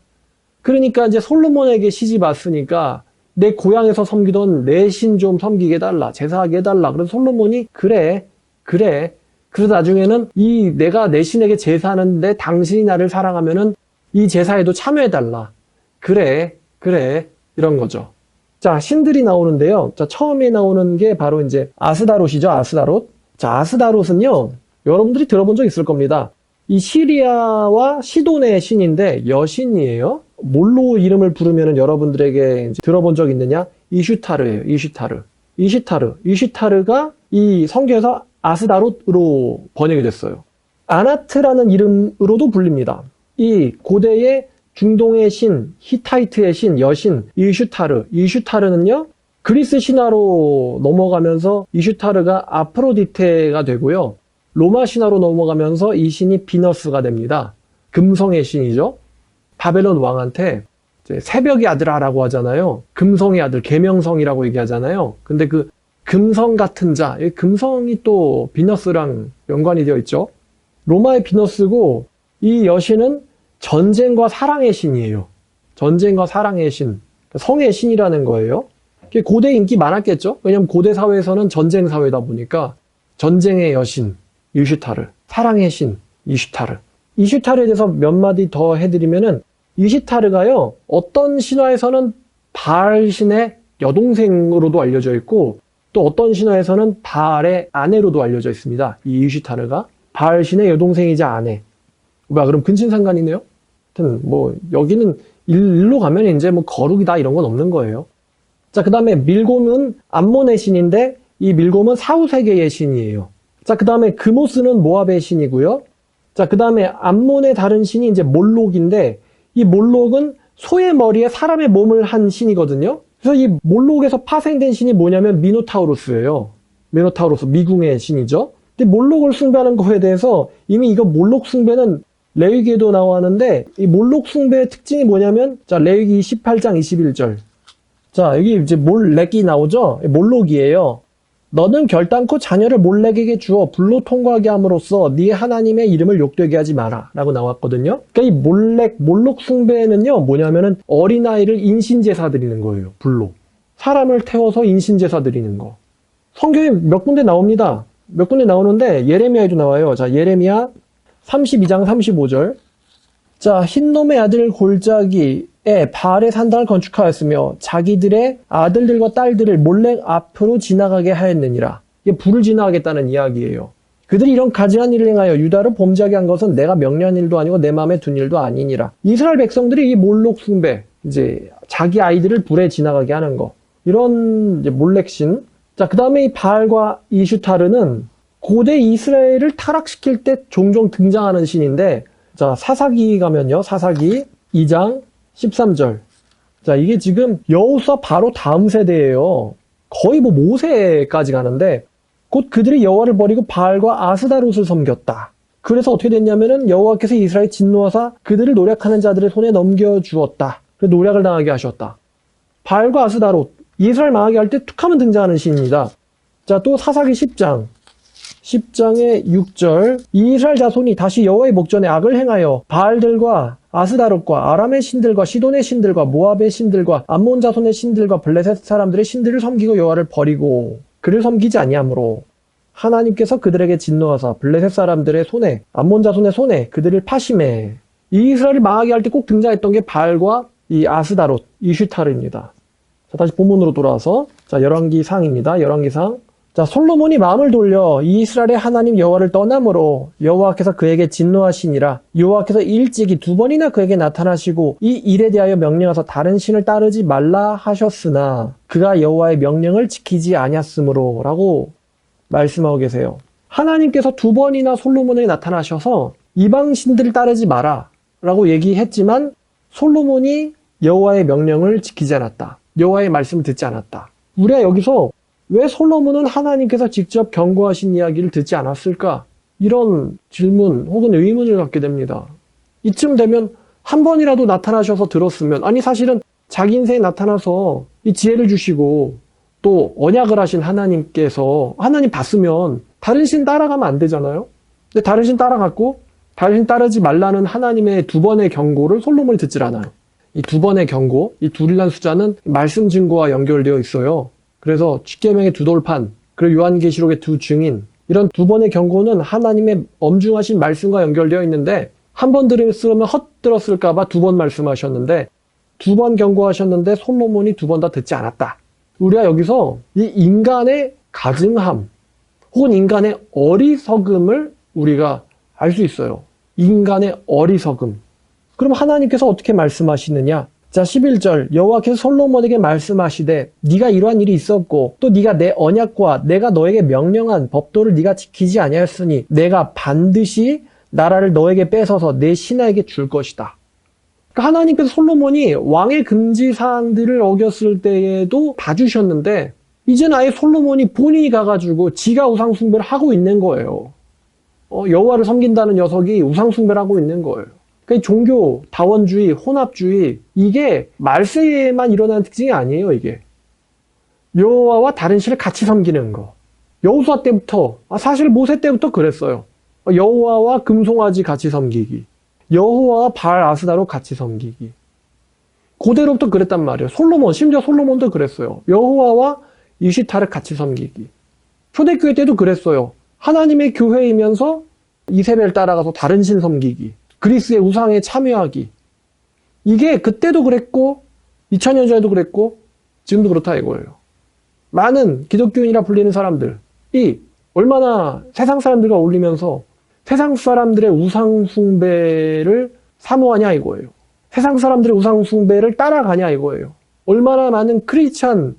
그러니까 이제 솔로몬에게 시집 왔으니까 내 고향에서 섬기던 내 신 좀 섬기게 해달라, 제사하게 해달라. 그래서 솔로몬이 그래. 그래서 나중에는 내가 내 신에게 제사하는데 당신이 나를 사랑하면은 이 제사에도 참여해달라. 그래. 이런 거죠. 자, 신들이 나오는데요. 자, 처음에 나오는 게 바로 이제 아스다롯이죠. 아스다롯. 자, 아스다롯은요, 여러분들이 들어본 적 있을 겁니다. 이 시리아와 시돈의 신인데 여신이에요. 뭘로 이름을 부르면 여러분들에게 이제 들어본 적 있느냐? 이슈타르예요. 이슈타르가 이 성경에서 아스다롯으로 번역이 됐어요. 아나트라는 이름으로도 불립니다. 이 고대의 중동의 신, 히타이트의 신, 여신 이슈타르는요, 그리스 신화로 넘어가면서 이슈타르가 아프로디테가 되고요, 로마 신화로 넘어가면서 이 신이 비너스가 됩니다. 금성의 신이죠. 바벨론 왕한테 새벽의 아들아라고 하잖아요. 금성의 아들, 계명성이라고 얘기하잖아요. 근데 그 금성 같은 자, 금성이 또 비너스랑 연관이 되어 있죠. 로마의 비너스고, 이 여신은 전쟁과 사랑의 신이에요. 전쟁과 사랑의 신, 성의 신이라는 거예요. 고대 인기 많았겠죠. 왜냐면 고대 사회에서는 전쟁 사회다 보니까 전쟁의 여신 이슈타르, 사랑의 신 이슈타르, 이슈타르에 대해서 몇 마디 더 해드리면은, 이시타르가요, 어떤 신화에서는 바알 신의 여동생으로도 알려져 있고, 또 어떤 신화에서는 바알의 아내로도 알려져 있습니다. 이 이시타르가 바알 신의 여동생이자 아내. 그럼 근친상간이네요? 하여튼 뭐 여기는 일로 가면 이제 뭐 거룩이다 이런 건 없는 거예요. 자, 그 다음에 밀곰은 암몬의 신인데, 이 밀곰은 사후세계의 신이에요. 자, 그 다음에 그모스는 모압의 신이고요. 자, 그 다음에 암몬의 다른 신이 이제 몰록인데, 이 몰록은 소의 머리에 사람의 몸을 한 신이거든요. 그래서 이 몰록에서 파생된 신이 뭐냐면 미노타우로스예요. 미노타우로스, 미궁의 신이죠. 근데 몰록을 숭배하는 거에 대해서 이미 이거 몰록 숭배는 레위기에도 나왔는데, 이 몰록 숭배의 특징이 뭐냐면, 자, 레위기 18장 21절. 자, 여기 이제 몰렉이 나오죠? 몰록이에요. 너는 결단코 자녀를 몰렉에게 주어 불로 통과하게 함으로써 네 하나님의 이름을 욕되게 하지 마라 라고 나왔거든요. 그러니까 이 몰록 숭배는요 뭐냐면은 어린아이를 인신제사 드리는 거예요. 불로 사람을 태워서 인신제사 드리는 거. 성경에 몇 군데 나옵니다. 몇 군데 나오는데 예레미야에도 나와요. 자, 예레미야 32장 35절. 자, 흰놈의 아들 골짜기에 바알의 산당을 건축하였으며 자기들의 아들들과 딸들을 몰렉 앞으로 지나가게 하였느니라. 이게 불을 지나가겠다는 이야기예요. 그들이 이런 가증한 일을 행하여 유다를 범죄하게 한 것은 내가 명령한 일도 아니고 내 마음에 둔 일도 아니니라. 이스라엘 백성들이 이 몰록 숭배, 이제 자기 아이들을 불에 지나가게 하는 거, 이런 이제 몰렉신. 자, 그 다음에 이 바알과 이슈타르는 고대 이스라엘을 타락시킬 때 종종 등장하는 신인데, 자, 사사기 가면요. 사사기 2장 13절. 자, 이게 지금 여호수아 바로 다음 세대예요. 거의 뭐 모세까지 가는데, 곧 그들이 여호와를 버리고 바알과 아스다롯을 섬겼다. 그래서 어떻게 됐냐면은 여호와께서 이스라엘 진노하사 그들을 노략하는 자들의 손에 넘겨주었다. 그래서 노략을 당하게 하셨다. 바알과 아스다롯, 이스라엘 망하게 할 때 툭하면 등장하는 신입니다. 자, 또 사사기 10장의 6절. 이스라엘 자손이 다시 여호와의 목전에 악을 행하여 바알들과 아스다롯과 아람의 신들과 시돈의 신들과 모압의 신들과 암몬 자손의 신들과 블레셋 사람들의 신들을 섬기고 여호와를 버리고 그를 섬기지 아니하므로 하나님께서 그들에게 진노하사 블레셋 사람들의 손에 암몬 자손의 손에 그들을 파심해. 이스라엘을 망하게 할 때 꼭 등장했던 게 바알과 이 아스다롯, 이슈타르입니다. 자, 다시 본문으로 돌아와서 자, 열왕기상입니다. 열왕기상. 자, 솔로몬이 마음을 돌려 이스라엘의 하나님 여호와를 떠남으로 여호와께서 그에게 진노하시니라. 여호와께서 일찍이 2번이나 그에게 나타나시고 이 일에 대하여 명령하사 다른 신을 따르지 말라 하셨으나 그가 여호와의 명령을 지키지 아니었으므로 라고 말씀하고 계세요. 하나님께서 2번이나 솔로몬에게 나타나셔서 이방 신들을 따르지 마라 라고 얘기했지만 솔로몬이 여호와의 명령을 지키지 않았다. 여호와의 말씀을 듣지 않았다. 우리가 여기서 왜 솔로몬은 하나님께서 직접 경고하신 이야기를 듣지 않았을까? 이런 질문 혹은 의문을 갖게 됩니다. 이쯤 되면 한 번이라도 나타나셔서 들었으면, 아니 사실은 자기 인생에 나타나서 이 지혜를 주시고 또 언약을 하신 하나님께서 하나님 봤으면 다른 신 따라가면 안 되잖아요? 근데 다른 신 따라갔고 다른 신 따르지 말라는 하나님의 2번의 경고를 솔로몬이 듣질 않아요. 이 2번의 경고, 이 둘이라는 숫자는 말씀 증거와 연결되어 있어요. 그래서 십계명의 2돌판, 그리고 요한계시록의 2증인, 이런 2번의 경고는 하나님의 엄중하신 말씀과 연결되어 있는데 한 번 들었으면 헛들었을까봐 2번 말씀하셨는데 2번 경고하셨는데 솔로몬이 2번 다 듣지 않았다. 우리가 여기서 이 인간의 가증함 혹은 인간의 어리석음을 우리가 알 수 있어요. 인간의 어리석음. 그럼 하나님께서 어떻게 말씀하시느냐? 자, 11절. 여호와께서 솔로몬에게 말씀하시되 네가 이러한 일이 있었고 또 네가 내 언약과 내가 너에게 명령한 법도를 네가 지키지 아니하였으니 내가 반드시 나라를 너에게 뺏어서 내 신하에게 줄 것이다. 그러니까 하나님께서 솔로몬이 왕의 금지사항들을 어겼을 때에도 봐주셨는데 이제는 아예 솔로몬이 본인이 가가지고 지가 우상숭배를 하고 있는 거예요. 여호와를 섬긴다는 녀석이 우상숭배를 하고 있는 거예요. 그러니까 종교, 다원주의, 혼합주의, 이게 말세에만 일어나는 특징이 아니에요, 이게. 여호와와 다른 신을 같이 섬기는 거. 여호수아 때부터, 사실 모세 때부터 그랬어요. 여호와와 금송아지 같이 섬기기. 여호와와 바알 아스다로 같이 섬기기. 고대로부터 그랬단 말이에요. 솔로몬, 심지어 솔로몬도 그랬어요. 여호와와 이시타를 같이 섬기기. 초대교회 때도 그랬어요. 하나님의 교회이면서 이세벨 따라가서 다른 신 섬기기. 그리스의 우상에 참여하기. 이게 그때도 그랬고 2000년 전에도 그랬고 지금도 그렇다 이거예요. 많은 기독교인이라 불리는 사람들이 얼마나 세상 사람들과 어울리면서 세상 사람들의 우상 숭배를 사모하냐 이거예요. 세상 사람들의 우상 숭배를 따라가냐 이거예요. 얼마나 많은 크리스찬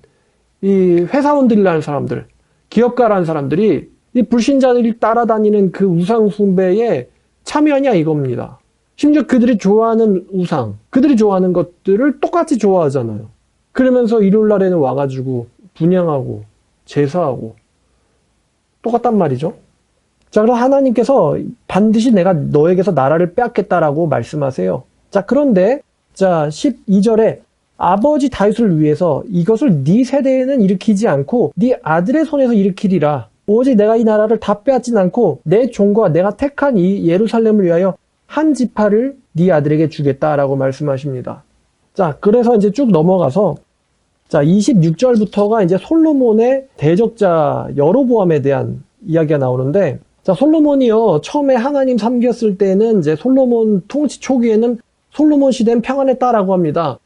이 회사원들이라는 사람들, 기업가라는 사람들이 이 불신자들이 따라다니는 그 우상 숭배에 참여하냐 이겁니다. 심지어 그들이 좋아하는 우상, 그들이 좋아하는 것들을 똑같이 좋아하잖아요. 그러면서 일요일날에는 와가지고 분향하고 제사하고 똑같단 말이죠. 자, 그럼 하나님께서 반드시 내가 너에게서 나라를 빼앗겠다라고 말씀하세요. 자, 그런데 자 12절에 아버지 다윗을 위해서 이것을 네 세대에는 일으키지 않고 네 아들의 손에서 일으키리라. 오직 내가 이 나라를 다 빼앗진 않고 내 종과 내가 택한 이 예루살렘을 위하여 한 지파를 네 아들에게 주겠다라고 말씀하십니다. 자, 그래서 이제 쭉 넘어가서 자 26절부터가 이제 솔로몬의 대적자 여로보암에 대한 이야기가 나오는데, 자 솔로몬이요 처음에 하나님 섬겼을 때는 이제 솔로몬 통치 초기에는 솔로몬 시대는 평안했다라고 합니다.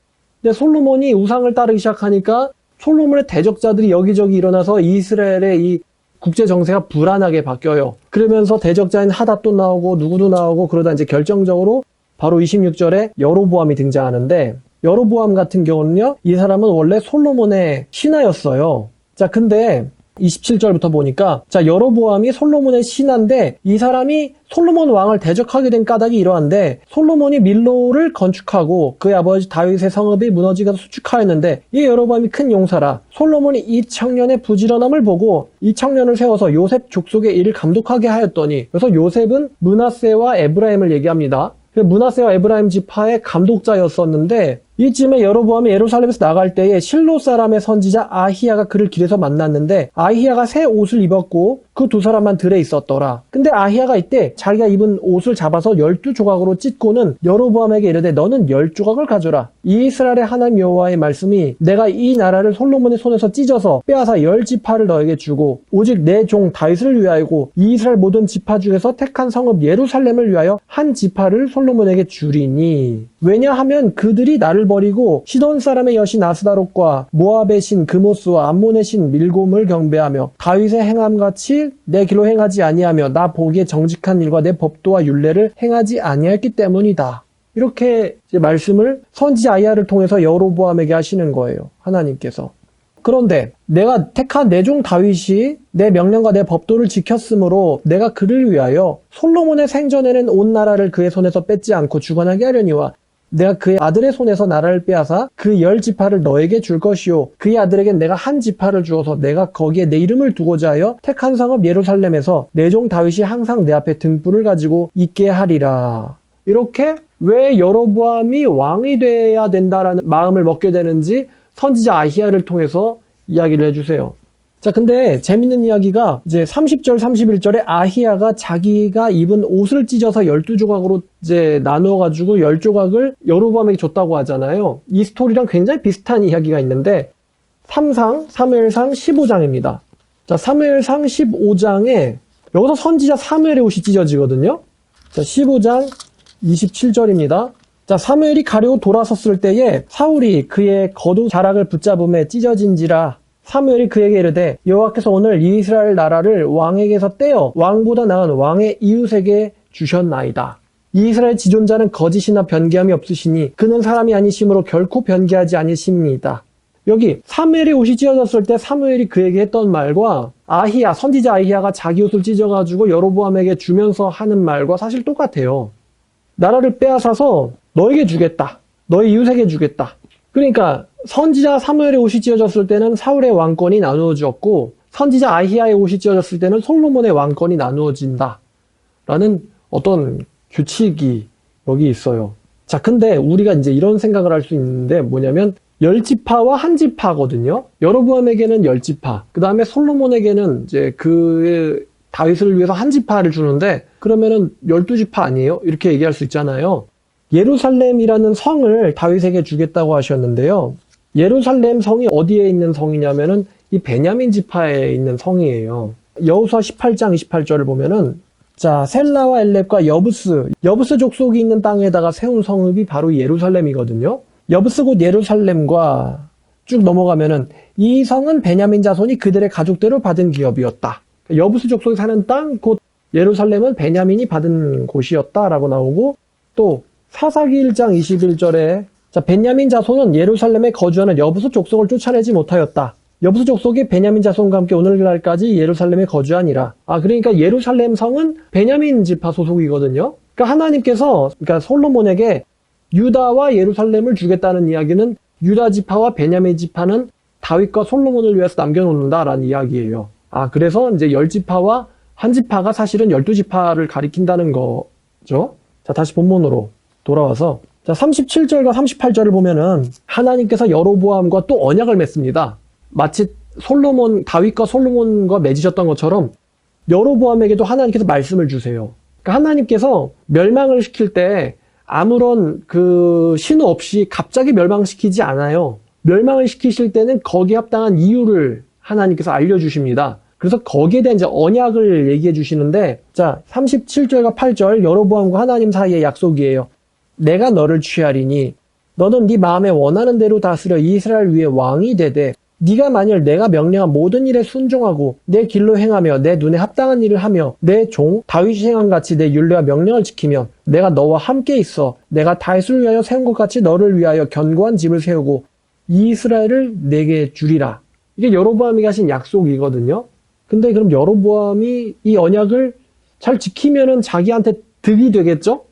근데 솔로몬이 우상을 따르기 시작하니까 솔로몬의 대적자들이 여기저기 일어나서 이스라엘의 이 국제 정세가 불안하게 바뀌어요. 그러면서 대적자인 하닷도 나오고 누구도 나오고 그러다 이제 결정적으로 바로 26절에 여로보암이 등장하는데, 여로보암 같은 경우는요, 이 사람은 원래 솔로몬의 신하였어요. 자, 근데 27절부터 보니까 자 여로보암이 솔로몬의 신하인데 이 사람이 솔로몬 왕을 대적하게 된 까닭이 이러한데, 솔로몬이 밀로를 건축하고 그의 아버지 다윗의 성읍이 무너지게 수축하였는데 이 여로보암이 큰 용사라. 솔로몬이 이 청년의 부지런함을 보고 이 청년을 세워서 요셉 족속의 일을 감독하게 하였더니, 그래서 요셉은 므낫세와 에브라임을 얘기합니다. 므낫세와 에브라임 지파의 감독자였었는데 이쯤에 여로보암이 예루살렘에서 나갈 때에 실로 사람의 선지자 아히야가 그를 길에서 만났는데 아히야가 새 옷을 입었고 그 두 사람만 들에 있었더라. 근데 아히야가 이때 자기가 입은 옷을 잡아서 12조각으로 찢고는 여로보암에게 이르되 너는 10조각을 가져라. 이스라엘의 하나님 여호와의 말씀이 내가 이 나라를 솔로몬의 손에서 찢어서 빼앗아 10지파를 너에게 주고 오직 내 종 다윗을 위하여고 이스라엘 모든 지파 중에서 택한 성읍 예루살렘을 위하여 한 지파를 솔로몬에게 주리니, 왜냐하면 그들이 나를 버리고 시돈 사람의 여신 아스다롯과 모압의 신 그모스와 암몬의 신 밀곰을 경배하며 다윗의 행함같이 내 길로 행하지 아니하며 나 보기에 정직한 일과 내 법도와 율례를 행하지 아니했기 때문이다. 이렇게 이제 말씀을 선지자 아히야를 통해서 여로보암에게 하시는 거예요, 하나님께서. 그런데 내가 택한 내 종 다윗이 내 명령과 내 법도를 지켰으므로 내가 그를 위하여 솔로몬의 생전에는 온 나라를 그의 손에서 뺏지 않고 주관하게 하려니와 내가 그의 아들의 손에서 나라를 빼앗아 그 10지파를 너에게 줄 것이요 그의 아들에겐 내가 한 지파를 주어서 내가 거기에 내 이름을 두고자 하여 택한 성읍 예루살렘에서 내 종 다윗이 항상 내 앞에 등불을 가지고 있게 하리라. 이렇게 왜 여로보암이 왕이 돼야 된다라는 마음을 먹게 되는지 선지자 아히야를 통해서 이야기를 해주세요. 자, 근데 재밌는 이야기가 이제 30절, 31절에 아히야가 자기가 입은 옷을 찢어서 12조각으로 이제 나누어가지고 10조각을 여로보암에게 줬다고 하잖아요. 이 스토리랑 굉장히 비슷한 이야기가 있는데 사무엘상 15장입니다. 자, 사무엘상 15장에 여기서 선지자 사무엘의 옷이 찢어지거든요. 자, 15장 27절입니다. 자, 사무엘이 가려고 돌아섰을 때에 사울이 그의 겉옷 자락을 붙잡음에 찢어진지라. 사무엘이 그에게 이르되 여호와께서 오늘 이스라엘 나라를 왕에게서 떼어 왕보다 나은 왕의 이웃에게 주셨나이다. 이스라엘 지존자는 거짓이나 변개함이 없으시니 그는 사람이 아니심으로 결코 변개하지 아니십니다. 여기 사무엘의 옷이 찢어졌을 때 사무엘이 그에게 했던 말과 아히야, 선지자 아히야가 자기 옷을 찢어가지고 여로보암에게 주면서 하는 말과 사실 똑같아요. 나라를 빼앗아서 너에게 주겠다. 너의 이웃에게 주겠다. 그러니까 선지자 사무엘의 옷이 찢어졌을 때는 사울의 왕권이 나누어졌고 선지자 아히야의 옷이 찢어졌을 때는 솔로몬의 왕권이 나누어진다 라는 어떤 규칙이 여기 있어요. 자, 근데 우리가 이제 이런 생각을 할 수 있는데 뭐냐면 10지파와 한 지파거든요. 여로보암에게는 10지파, 그 다음에 솔로몬에게는 이제 그 다윗을 위해서 한 지파를 주는데 그러면은 12지파 아니에요? 이렇게 얘기할 수 있잖아요. 예루살렘이라는 성을 다윗에게 주겠다고 하셨는데요. 예루살렘 성이 어디에 있는 성이냐면은 이 베냐민 지파에 있는 성이에요. 여호수아 18장 28절을 보면은 자, 셀라와 엘렙과 여부스 족속이 있는 땅에다가 세운 성읍이 바로 예루살렘이거든요. 여부스 곧 예루살렘과 쭉 넘어가면은 이 성은 베냐민 자손이 그들의 가족대로 받은 기업이었다. 여부스 족속이 사는 땅 곧 예루살렘은 베냐민이 받은 곳이었다라고 나오고, 또 사사기 1장 21절에 자, 베냐민 자손은 예루살렘에 거주하는 여부스 족속을 쫓아내지 못하였다. 여부스 족속이 베냐민 자손과 함께 오늘날까지 예루살렘에 거주하니라. 그러니까 예루살렘 성은 베냐민 지파 소속이거든요. 그러니까 하나님께서 솔로몬에게 유다와 예루살렘을 주겠다는 이야기는 유다 지파와 베냐민 지파는 다윗과 솔로몬을 위해서 남겨놓는다라는 이야기예요. 그래서 이제 10지파와 한 지파가 사실은 12지파를 가리킨다는 거죠. 자, 다시 본문으로 돌아와서 자, 37절과 38절을 보면은 하나님께서 여로보암과 또 언약을 맺습니다. 마치 다윗과 솔로몬과 맺으셨던 것처럼 여로보암에게도 하나님께서 말씀을 주세요. 그러니까 하나님께서 멸망을 시킬 때 아무런 신호 없이 갑자기 멸망시키지 않아요. 멸망을 시키실 때는 거기에 합당한 이유를 하나님께서 알려주십니다. 그래서 거기에 대한 이제 언약을 얘기해 주시는데, 자, 37절과 8절 여로보암과 하나님 사이의 약속이에요. 내가 너를 취하리니 너는 네 마음에 원하는 대로 다스려 이스라엘 위에 왕이 되되, 네가 만일 내가 명령한 모든 일에 순종하고 내 길로 행하며 내 눈에 합당한 일을 하며 내 종 다윗이 행한 같이 내 율례와 명령을 지키면 내가 너와 함께 있어 내가 다윗을 위하여 세운 것 같이 너를 위하여 견고한 집을 세우고 이스라엘을 내게 주리라. 이게 여로보암이 하신 약속이거든요. 근데 그럼 여로보암이 이 언약을 잘 지키면은 자기한테 득이 되겠죠?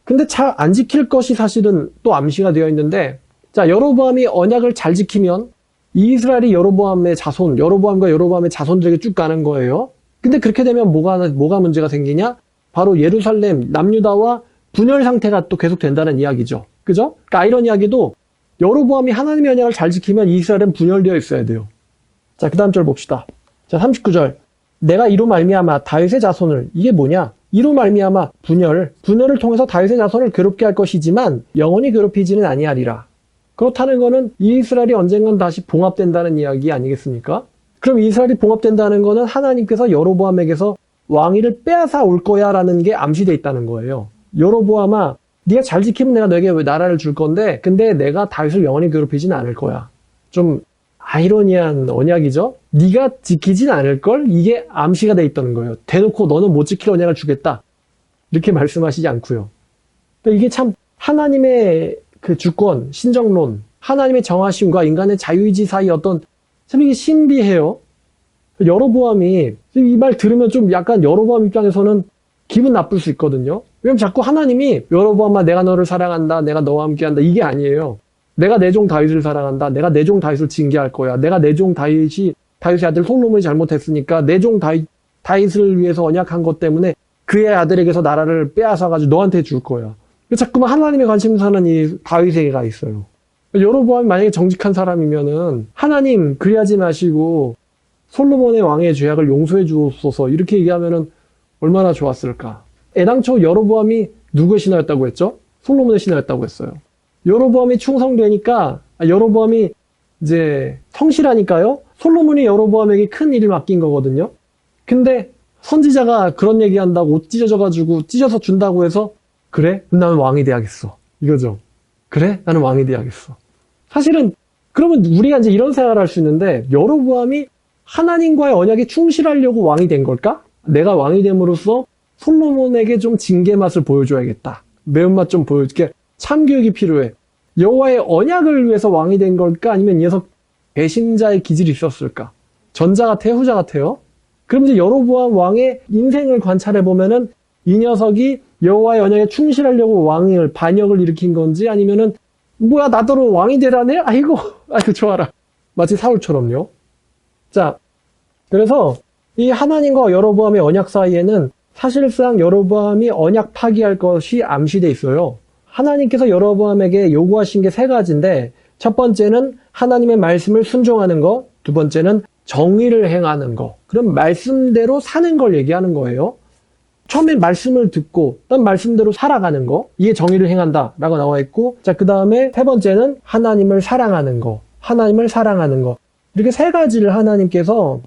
근데 잘 안 지킬 것이 사실은 또 암시가 되어 있는데, 자, 여로보암이 언약을 잘 지키면 이스라엘이 여로보암과 여로보암의 자손들에게 쭉 가는 거예요. 근데 그렇게 되면 뭐가 문제가 생기냐? 바로 예루살렘, 남유다와 분열 상태가 또 계속 된다는 이야기죠. 그죠? 그러니까 이런 이야기도 여로보암이 하나님의 언약을 잘 지키면 이스라엘은 분열되어 있어야 돼요. 자, 그 다음 절 봅시다. 자, 39절. 내가 이로 말미암아 다윗의 자손을, 이게 뭐냐? 이로 말미암아 분열을 통해서 다윗의 자손을 괴롭게 할 것이지만 영원히 괴롭히지는 아니하리라. 그렇다는 거는 이스라엘이 언젠간 다시 봉합된다는 이야기 아니겠습니까? 그럼 이스라엘이 봉합된다는 거는 하나님께서 여로보암에게서 왕위를 빼앗아 올 거야 라는 게 암시되어 있다는 거예요. 여로보암아, 네가 잘 지키면 내가 너에게 나라를 줄 건데, 근데 내가 다윗을 영원히 괴롭히지는 않을 거야. 좀 아이러니한 언약이죠? 네가 지키진 않을걸? 이게 암시가 돼 있다는 거예요. 대놓고 너는 못 지킬 언약을 주겠다. 이렇게 말씀하시지 않고요. 그러니까 이게 참 하나님의 주권, 신정론, 하나님의 정하심과 인간의 자유의지 사이 참 이게 신비해요. 여로보암이 이 말 들으면 좀 약간 여로보암 입장에서는 기분 나쁠 수 있거든요. 왜냐면 자꾸 하나님이 여로보암아 내가 너를 사랑한다, 내가 너와 함께한다, 이게 아니에요. 내가 내 종 다윗을 사랑한다, 내가 내 종 다윗을 징계할 거야, 내가 내 종 다윗의 아들 솔로몬이 잘못했으니까 내 종 다윗을 위해서 언약한 것 때문에 그의 아들에게서 나라를 빼앗아가지고 너한테 줄 거야. 자꾸만 하나님의 관심사는 이 다윗에게 가 있어요. 여로보암이 만약에 정직한 사람이면은 하나님 그리하지 마시고 솔로몬의 왕의 죄악을 용서해 주옵소서 이렇게 얘기하면은 얼마나 좋았을까. 애당초 여로보암이 누구의 신하였다고 했죠? 솔로몬의 신하였다고 했어요. 여로보암이 충성되니까, 여로보암이 이제 성실하니까요, 솔로몬이 여로보암에게 큰 일을 맡긴 거거든요. 근데 선지자가 그런 얘기한다고 옷 찢어서 준다고 해서 그래? 나는 왕이 돼야겠어. 이거죠. 그래? 나는 왕이 돼야겠어. 사실은 그러면 우리가 이제 이런 생각을 할 수 있는데, 여로보암이 하나님과의 언약에 충실하려고 왕이 된 걸까? 내가 왕이 됨으로써 솔로몬에게 좀 징계 맛을 보여줘야겠다. 매운맛 좀 보여줄게. 참교육이 필요해. 여호와의 언약을 위해서 왕이 된 걸까? 아니면 이 녀석 배신자의 기질이 있었을까? 전자 같아요? 후자 같아요? 그럼 이제 여로보암 왕의 인생을 관찰해 보면은 이 녀석이 여호와의 언약에 충실하려고 반역을 일으킨 건지, 아니면은 뭐야 나더러 왕이 되라네? 아이고 좋아라. 마치 사울처럼요. 자, 그래서 이 하나님과 여로보암의 언약 사이에는 사실상 여로보암이 언약 파기할 것이 암시돼 있어요. 하나님께서 여로보암에게 요구하신 게 3가지인데, 첫 번째는 하나님의 말씀을 순종하는 거, 두 번째는 정의를 행하는 거. 그럼 말씀대로 사는 걸 얘기하는 거예요. 처음에 말씀을 듣고 난 말씀대로 살아가는 거, 이게 정의를 행한다 라고 나와 있고, 자, 그 다음에 3번째는 하나님을 사랑하는 거. 이렇게 3가지를 하나님께서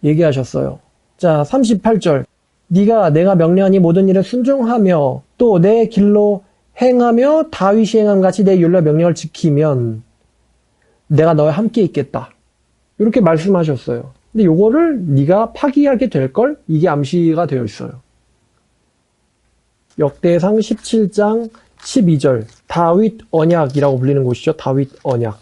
얘기하셨어요. 자, 38절. 네가 내가 명령하니 모든 일에 순종하며 또 내 길로 행하며 다윗이 행함 같이 내 율례 명령을 지키면 내가 너와 함께 있겠다. 이렇게 말씀하셨어요. 근데 요거를 네가 파기하게 될 걸 이게 암시가 되어 있어요. 역대상 17장 12절 다윗 언약이라고 불리는 곳이죠. 다윗 언약.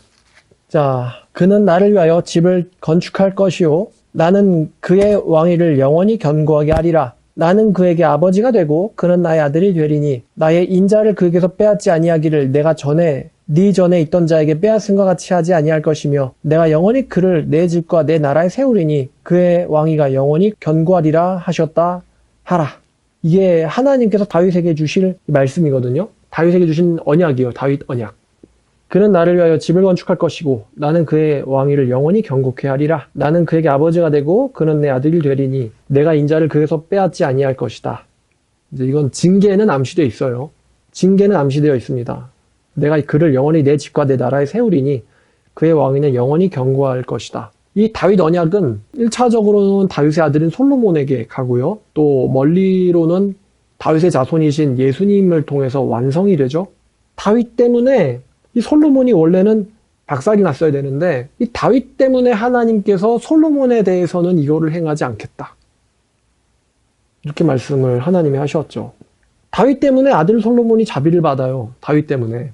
자, 그는 나를 위하여 집을 건축할 것이요 나는 그의 왕위를 영원히 견고하게 하리라. 나는 그에게 아버지가 되고 그는 나의 아들이 되리니 나의 인자를 그에게서 빼앗지 아니하기를 내가 네 전에 있던 자에게 빼앗은 것 같이 하지 아니할 것이며 내가 영원히 그를 내 집과 내 나라에 세우리니 그의 왕위가 영원히 견고하리라 하셨다 하라. 이게 하나님께서 다윗에게 주실 말씀이거든요. 다윗에게 주신 언약이요. 다윗 언약. 그는 나를 위하여 집을 건축할 것이고 나는 그의 왕위를 영원히 견고케 하리라. 나는 그에게 아버지가 되고 그는 내 아들이 되리니 내가 인자를 그에게서 빼앗지 아니할 것이다. 이제 이건 징계는 암시되어 있어요. 징계는 암시되어 있습니다. 내가 그를 영원히 내 집과 내 나라에 세우리니 그의 왕위는 영원히 견고할 것이다. 이 다윗 언약은 1차적으로는 다윗의 아들인 솔로몬에게 가고요. 또 멀리로는 다윗의 자손이신 예수님을 통해서 완성이 되죠. 다윗 때문에 이 솔로몬이 원래는 박살이 났어야 되는데 이 다윗 때문에 하나님께서 솔로몬에 대해서는 이거를 행하지 않겠다. 이렇게 말씀을 하나님이 하셨죠. 다윗 때문에 아들 솔로몬이 자비를 받아요. 다윗 때문에.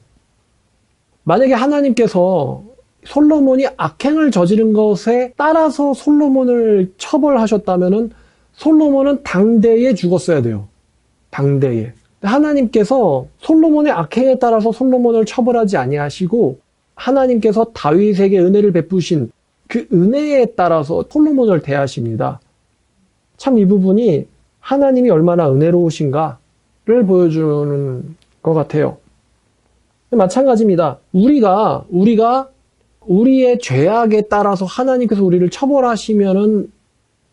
만약에 하나님께서 솔로몬이 악행을 저지른 것에 따라서 솔로몬을 처벌하셨다면은 솔로몬은 당대에 죽었어야 돼요. 당대에. 하나님께서 솔로몬의 악행에 따라서 솔로몬을 처벌하지 아니하시고 하나님께서 다윗에게 은혜를 베푸신 그 은혜에 따라서 솔로몬을 대하십니다. 참 이 부분이 하나님이 얼마나 은혜로우신가를 보여주는 것 같아요. 마찬가지입니다. 우리가 우리의 죄악에 따라서 하나님께서 우리를 처벌하시면은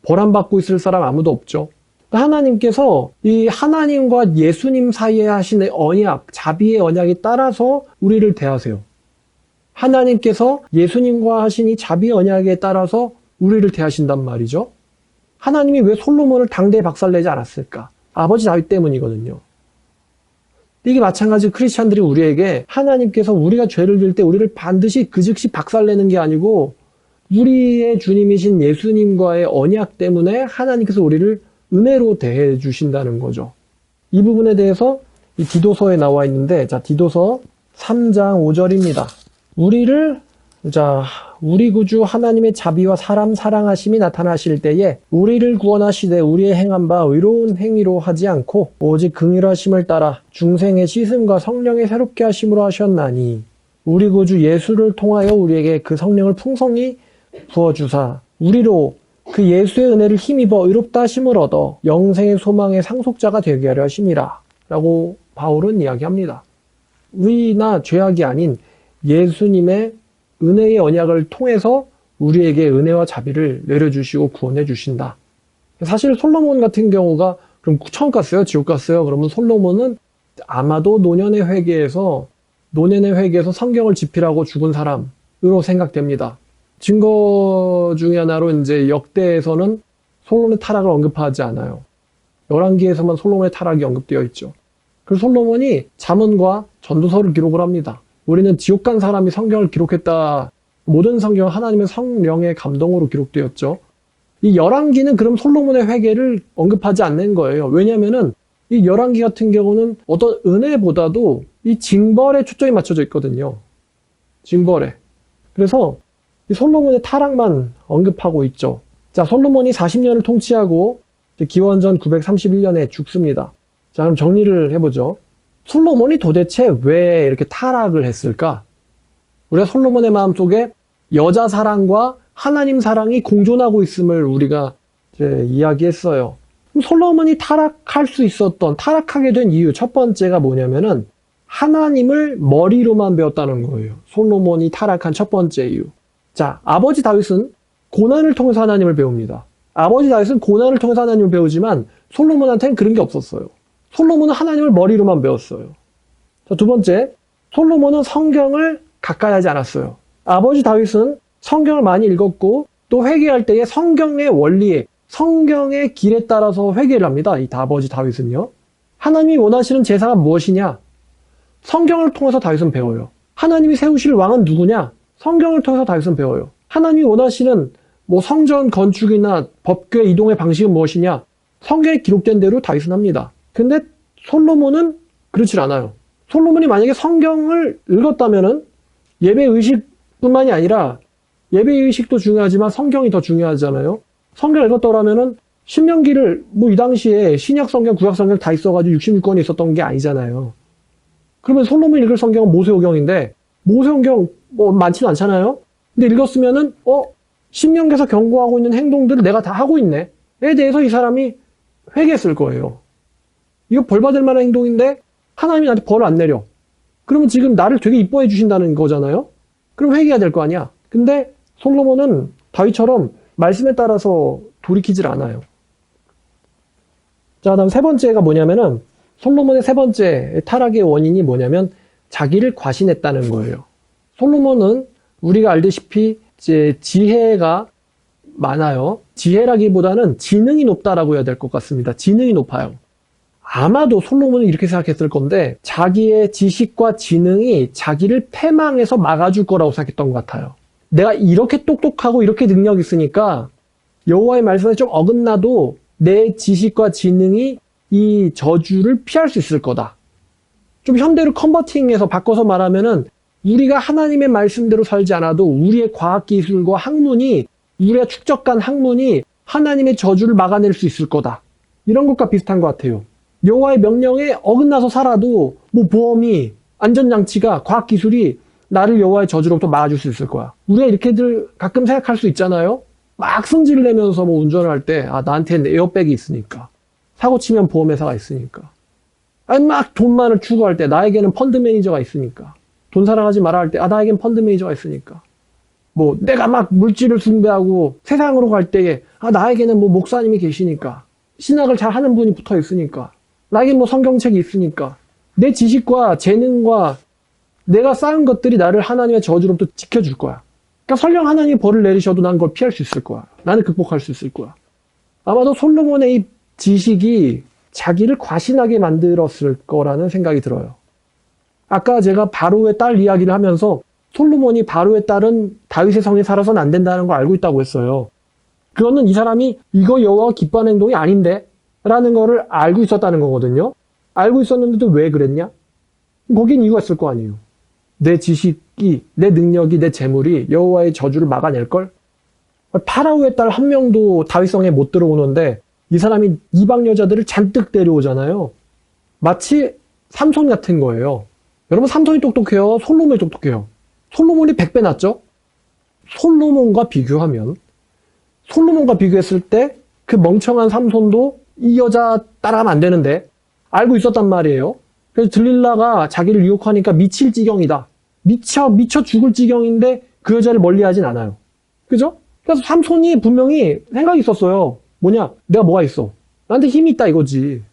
벌함받고 있을 사람 아무도 없죠. 하나님께서 이 하나님과 예수님 사이에 하신 언약, 자비의 언약에 따라서 우리를 대하세요. 하나님께서 예수님과 하신 이 자비의 언약에 따라서 우리를 대하신단 말이죠. 하나님이 왜 솔로몬을 당대에 박살내지 않았을까? 아버지 다윗 때문이거든요. 이게 마찬가지로 크리스찬들이 우리에게 하나님께서 우리가 죄를 지을 때 우리를 반드시 그 즉시 박살내는 게 아니고 우리의 주님이신 예수님과의 언약 때문에 하나님께서 우리를 은혜로 대해 주신다는 거죠. 이 부분에 대해서 이 디도서에 나와 있는데, 자, 디도서 3장 5절입니다. 우리 구주 하나님의 자비와 사람 사랑하심이 나타나실 때에 우리를 구원하시되 우리의 행한 바 의로운 행위로 하지 않고 오직 긍휼하심을 따라 중생의 씻음과 성령의 새롭게 하심으로 하셨나니 우리 구주 예수를 통하여 우리에게 그 성령을 풍성히 부어주사 우리로 그 예수의 은혜를 힘입어 의롭다 하심을 얻어 영생의 소망의 상속자가 되게 하려 하심이라 라고 바울은 이야기합니다. 의나 죄악이 아닌 예수님의 은혜의 언약을 통해서 우리에게 은혜와 자비를 내려주시고 구원해 주신다. 사실 솔로몬 같은 경우가 그럼 천국 갔어요? 지옥 갔어요? 그러면 솔로몬은 아마도 노년의 회개에서 성경을 집필하고 죽은 사람으로 생각됩니다. 증거 중에 하나로 이제 역대에서는 솔로몬의 타락을 언급하지 않아요. 열왕기에서만 솔로몬의 타락이 언급되어 있죠. 그래서 솔로몬이 잠언과 전도서를 기록을 합니다. 우리는 지옥 간 사람이 성경을 기록했다. 모든 성경은 하나님의 성령의 감동으로 기록되었죠. 이 열왕기는 그럼 솔로몬의 회개를 언급하지 않는 거예요. 왜냐하면은 이 열왕기 같은 경우는 어떤 은혜보다도 이 징벌에 초점이 맞춰져 있거든요. 징벌에. 그래서 이 솔로몬의 타락만 언급하고 있죠. 자, 솔로몬이 40년을 통치하고 기원전 931년에 죽습니다. 자, 그럼 정리를 해보죠. 솔로몬이 도대체 왜 이렇게 타락을 했을까? 우리가 솔로몬의 마음속에 여자 사랑과 하나님 사랑이 공존하고 있음을 우리가 이제 이야기했어요. 그럼 솔로몬이 타락하게 된 이유 첫 번째가 뭐냐면은 하나님을 머리로만 배웠다는 거예요. 솔로몬이 타락한 첫 번째 이유. 자, 아버지 다윗은 고난을 통해서 하나님을 배웁니다. 아버지 다윗은 고난을 통해서 하나님을 배우지만 솔로몬한테는 그런 게 없었어요. 솔로몬은 하나님을 머리로만 배웠어요. 자, 두 번째, 솔로몬은 성경을 가까이 하지 않았어요. 아버지 다윗은 성경을 많이 읽었고 또 회개할 때에 성경의 원리에 성경의 길에 따라서 회개를 합니다. 이 아버지 다윗은요. 하나님이 원하시는 제사가 무엇이냐? 성경을 통해서 다윗은 배워요. 하나님이 세우실 왕은 누구냐? 성경을 통해서 다윗은 배워요. 하나님이 원하시는 성전 건축이나 법궤 이동의 방식은 무엇이냐? 성경에 기록된 대로 다윗은 합니다. 근데 솔로몬은 그렇지 않아요. 솔로몬이 만약에 성경을 읽었다면은 예배의식뿐만이 아니라 예배의식도 중요하지만 성경이 더 중요하잖아요. 성경을 읽었더라면은 신명기를 이 당시에 신약 성경, 구약 성경 다 있어가지고 66권이 있었던 게 아니잖아요. 그러면 솔로몬이 읽을 성경은 모세오경인데 모세오경 많지는 않잖아요. 근데 읽었으면은 신명기에서 경고하고 있는 행동들을 내가 다 하고 있네. 에 대해서 이 사람이 회개했을 거예요. 이거 벌 받을 만한 행동인데 하나님이 나한테 벌을 안 내려. 그러면 지금 나를 되게 이뻐해 주신다는 거잖아요. 그럼 회개해야 될 거 아니야. 근데 솔로몬은 다윗처럼 말씀에 따라서 돌이키질 않아요. 자, 다음 세 번째가 뭐냐면은 솔로몬의 세 번째 타락의 원인이 뭐냐면 자기를 과신했다는 거예요. 솔로몬은 우리가 알다시피 이제 지혜가 많아요. 지혜라기보다는 지능이 높다라고 해야 될 것 같습니다. 지능이 높아요. 아마도 솔로몬은 이렇게 생각했을 건데 자기의 지식과 지능이 자기를 패망해서 막아줄 거라고 생각했던 것 같아요. 내가 이렇게 똑똑하고 이렇게 능력이 있으니까 여호와의 말씀에 좀 어긋나도 내 지식과 지능이 이 저주를 피할 수 있을 거다. 좀 현대로 컨버팅해서 바꿔서 말하면은 우리가 하나님의 말씀대로 살지 않아도 우리의 과학기술과 학문이 우리가 축적한 학문이 하나님의 저주를 막아낼 수 있을 거다. 이런 것과 비슷한 것 같아요. 여호와의 명령에 어긋나서 살아도 보험이 안전장치가 과학기술이 나를 여호와의 저주로부터 막아줄 수 있을 거야. 우리가 이렇게들 가끔 생각할 수 있잖아요. 막 승질 내면서 운전을 할 때 나한테는 에어백이 있으니까 사고 치면 보험회사가 있으니까 막 돈만을 추구할 때 나에게는 펀드 매니저가 있으니까 돈 사랑하지 마라 할 때 나에겐 펀드 매니저가 있으니까 내가 막 물질을 숭배하고 세상으로 갈 때에 나에게는 목사님이 계시니까 신학을 잘 하는 분이 붙어 있으니까 나에겐 성경책이 있으니까 내 지식과 재능과 내가 쌓은 것들이 나를 하나님의 저주로부터 지켜줄 거야. 그러니까 설령 하나님이 벌을 내리셔도 난 그걸 피할 수 있을 거야. 나는 극복할 수 있을 거야. 아마도 솔로몬의 이 지식이 자기를 과신하게 만들었을 거라는 생각이 들어요. 아까 제가 바로의 딸 이야기를 하면서 솔로몬이 바로의 딸은 다윗의 성에 살아서는 안 된다는 걸 알고 있다고 했어요. 그거는 이 사람이 이거 여호와가 기뻐하는 행동이 아닌데 라는 거를 알고 있었다는 거거든요. 알고 있었는데도 왜 그랬냐? 거긴 이유가 있을 거 아니에요. 내 지식이, 내 능력이, 내 재물이 여호와의 저주를 막아낼걸? 파라오의 딸 한 명도 다윗성에 못 들어오는데 이 사람이 이방 여자들을 잔뜩 데려오잖아요. 마치 삼손 같은 거예요. 여러분 삼손이 똑똑해요? 솔로몬이 똑똑해요? 솔로몬이 100배 낫죠? 솔로몬과 비교했을 때 그 멍청한 삼손도 이 여자 따라하면 안 되는데 알고 있었단 말이에요. 그래서 들릴라가 자기를 유혹하니까 미칠 지경이다. 미쳐 죽을 지경인데 그 여자를 멀리하진 않아요. 그죠? 그래서 삼손이 분명히 생각이 있었어요. 뭐냐? 내가 뭐가 있어? 나한테 힘이 있다 이거지.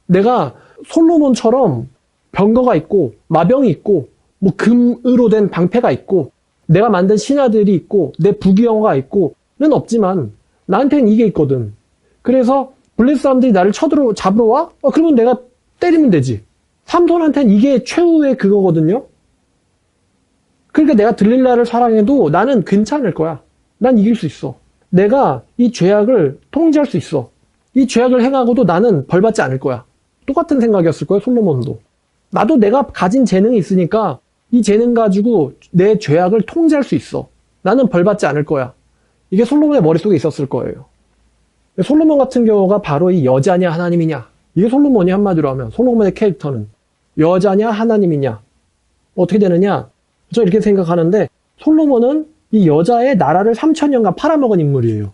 내가 솔로몬처럼 병거가 있고 마병이 있고 금으로 된 방패가 있고 내가 만든 신하들이 있고 내 부귀영화가 있고는 없지만 나한테는 이게 있거든. 그래서 블레스 사람들이 나를 잡으러 와? 그러면 내가 때리면 되지. 삼손한테는 이게 최후의 그거거든요. 그러니까 내가 들릴라를 사랑해도 나는 괜찮을 거야. 난 이길 수 있어. 내가 이 죄악을 통제할 수 있어. 이 죄악을 행하고도 나는 벌받지 않을 거야. 똑같은 생각이었을 거예요, 솔로몬도. 나도 내가 가진 재능이 있으니까 이 재능 가지고 내 죄악을 통제할 수 있어. 나는 벌받지 않을 거야. 이게 솔로몬의 머릿속에 있었을 거예요. 솔로몬 같은 경우가 바로 이 여자냐 하나님이냐. 이게 솔로몬이 한마디로 하면 솔로몬의 캐릭터는 여자냐 하나님이냐. 어떻게 되느냐. 저 이렇게 생각하는데 솔로몬은 이 여자의 나라를 3000년간 팔아먹은 인물이에요.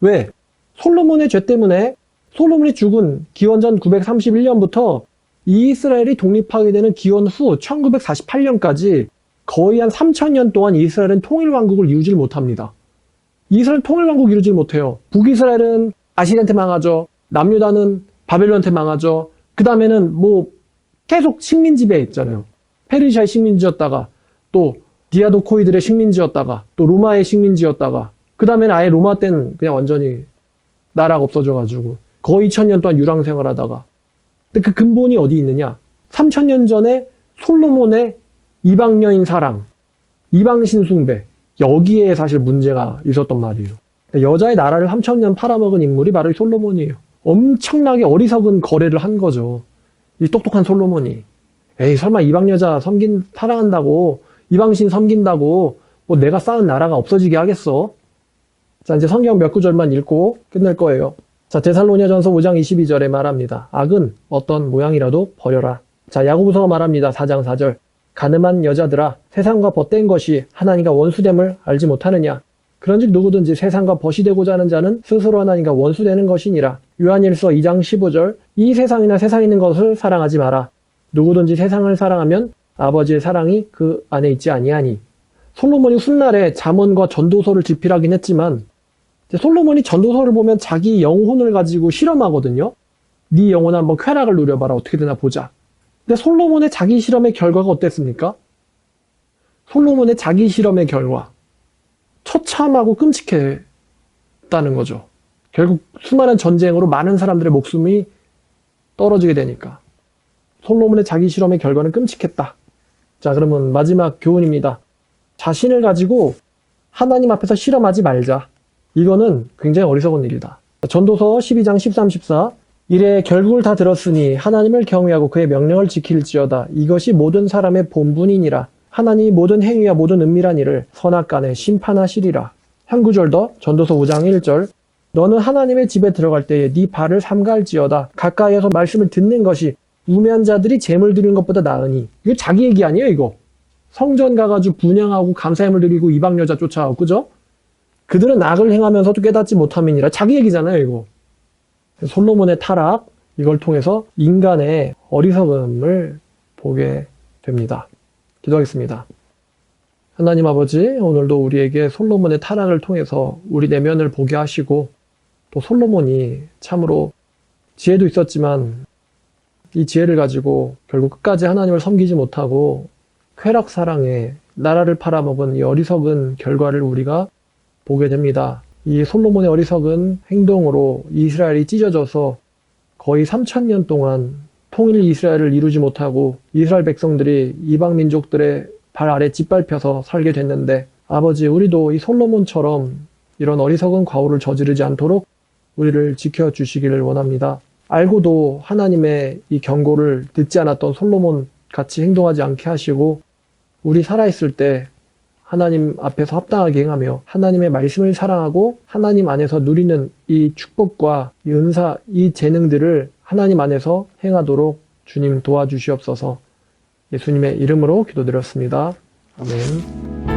왜? 솔로몬의 죄 때문에 솔로몬이 죽은 기원전 931년부터 이스라엘이 독립하게 되는 기원 후 1948년까지 거의 한 3000년 동안 이스라엘은 통일왕국을 이루질 못합니다. 이스라엘 통일왕국 이루질 못해요. 북이스라엘은 아시리한테 망하죠. 남유다는 바벨론한테 망하죠. 그 다음에는 계속 식민지배에 있잖아요. 페르시아의 식민지였다가 또 디아도코이들의 식민지였다가 또 로마의 식민지였다가 그 다음에는 아예 로마 때는 그냥 완전히 나라가 없어져가지고 거의 2000년 동안 유랑 생활하다가. 근데 그 근본이 어디 있느냐? 3000년 전에 솔로몬의 이방 여인 사랑, 이방 신숭배, 여기에 사실 문제가 있었단 말이에요. 여자의 나라를 3000년 팔아먹은 인물이 바로 이 솔로몬이에요. 엄청나게 어리석은 거래를 한 거죠. 이 똑똑한 솔로몬이. 에이, 설마 이방 여자 사랑한다고, 이방신 섬긴다고, 뭐 내가 쌓은 나라가 없어지게 하겠어? 자, 이제 성경 몇 구절만 읽고 끝낼 거예요. 자, 데살로니가전서 5장 22절에 말합니다. 악은 어떤 모양이라도 버려라. 자, 야고보서가 말합니다. 4장 4절. 가늠한 여자들아, 세상과 벗된 것이 하나님과 원수됨을 알지 못하느냐? 그런즉 누구든지 세상과 벗이 되고자 하는 자는 스스로 하나님과 원수되는 것이니라. 요한일서 2장 15절. 이 세상이나 세상에 있는 것을 사랑하지 마라. 누구든지 세상을 사랑하면 아버지의 사랑이 그 안에 있지 아니하니. 솔로몬이 훗날에 잠언과 전도서를 집필하긴 했지만 솔로몬이 전도서를 보면 자기 영혼을 가지고 실험하거든요. 네 영혼 한번 쾌락을 누려봐라. 어떻게 되나 보자. 근데 솔로몬의 자기 실험의 결과가 어땠습니까? 솔로몬의 자기 실험의 결과. 처참하고 끔찍했다는 거죠. 결국 수많은 전쟁으로 많은 사람들의 목숨이 떨어지게 되니까. 솔로몬의 자기 실험의 결과는 끔찍했다. 자, 그러면 마지막 교훈입니다. 자신을 가지고 하나님 앞에서 실험하지 말자. 이거는 굉장히 어리석은 일이다. 전도서 12장 13, 14. 이래 결국을 다 들었으니 하나님을 경외하고 그의 명령을 지킬지어다. 이것이 모든 사람의 본분이니라. 하나님이 모든 행위와 모든 은밀한 일을 선악간에 심판하시리라. 한 구절 더 전도서 5장 1절. 너는 하나님의 집에 들어갈 때에 네 발을 삼갈지어다. 가까이에서 말씀을 듣는 것이 우매한 자들이 재물 드리는 것보다 나으니. 이거 자기 얘기 아니에요, 이거. 성전 가가지고 분향하고 감사함을 드리고 이방 여자 쫓아가고, 그죠? 그들은 악을 행하면서도 깨닫지 못함이니라. 자기 얘기잖아요, 이거. 솔로몬의 타락, 이걸 통해서 인간의 어리석음을 보게 됩니다. 기도하겠습니다. 하나님 아버지, 오늘도 우리에게 솔로몬의 타락을 통해서 우리 내면을 보게 하시고 또 솔로몬이 참으로 지혜도 있었지만 이 지혜를 가지고 결국 끝까지 하나님을 섬기지 못하고 쾌락 사랑에 나라를 팔아먹은 이 어리석은 결과를 우리가 보게 됩니다. 이 솔로몬의 어리석은 행동으로 이스라엘이 찢어져서 거의 3000년 동안 통일 이스라엘을 이루지 못하고 이스라엘 백성들이 이방 민족들의 발 아래 짓밟혀서 살게 됐는데 아버지, 우리도 이 솔로몬처럼 이런 어리석은 과오를 저지르지 않도록 우리를 지켜주시기를 원합니다. 알고도 하나님의 이 경고를 듣지 않았던 솔로몬 같이 행동하지 않게 하시고 우리 살아있을 때 하나님 앞에서 합당하게 행하며 하나님의 말씀을 사랑하고 하나님 안에서 누리는 이 축복과 이 은사, 이 재능들을 하나님 안에서 행하도록 주님 도와주시옵소서. 예수님의 이름으로 기도드렸습니다. 아멘.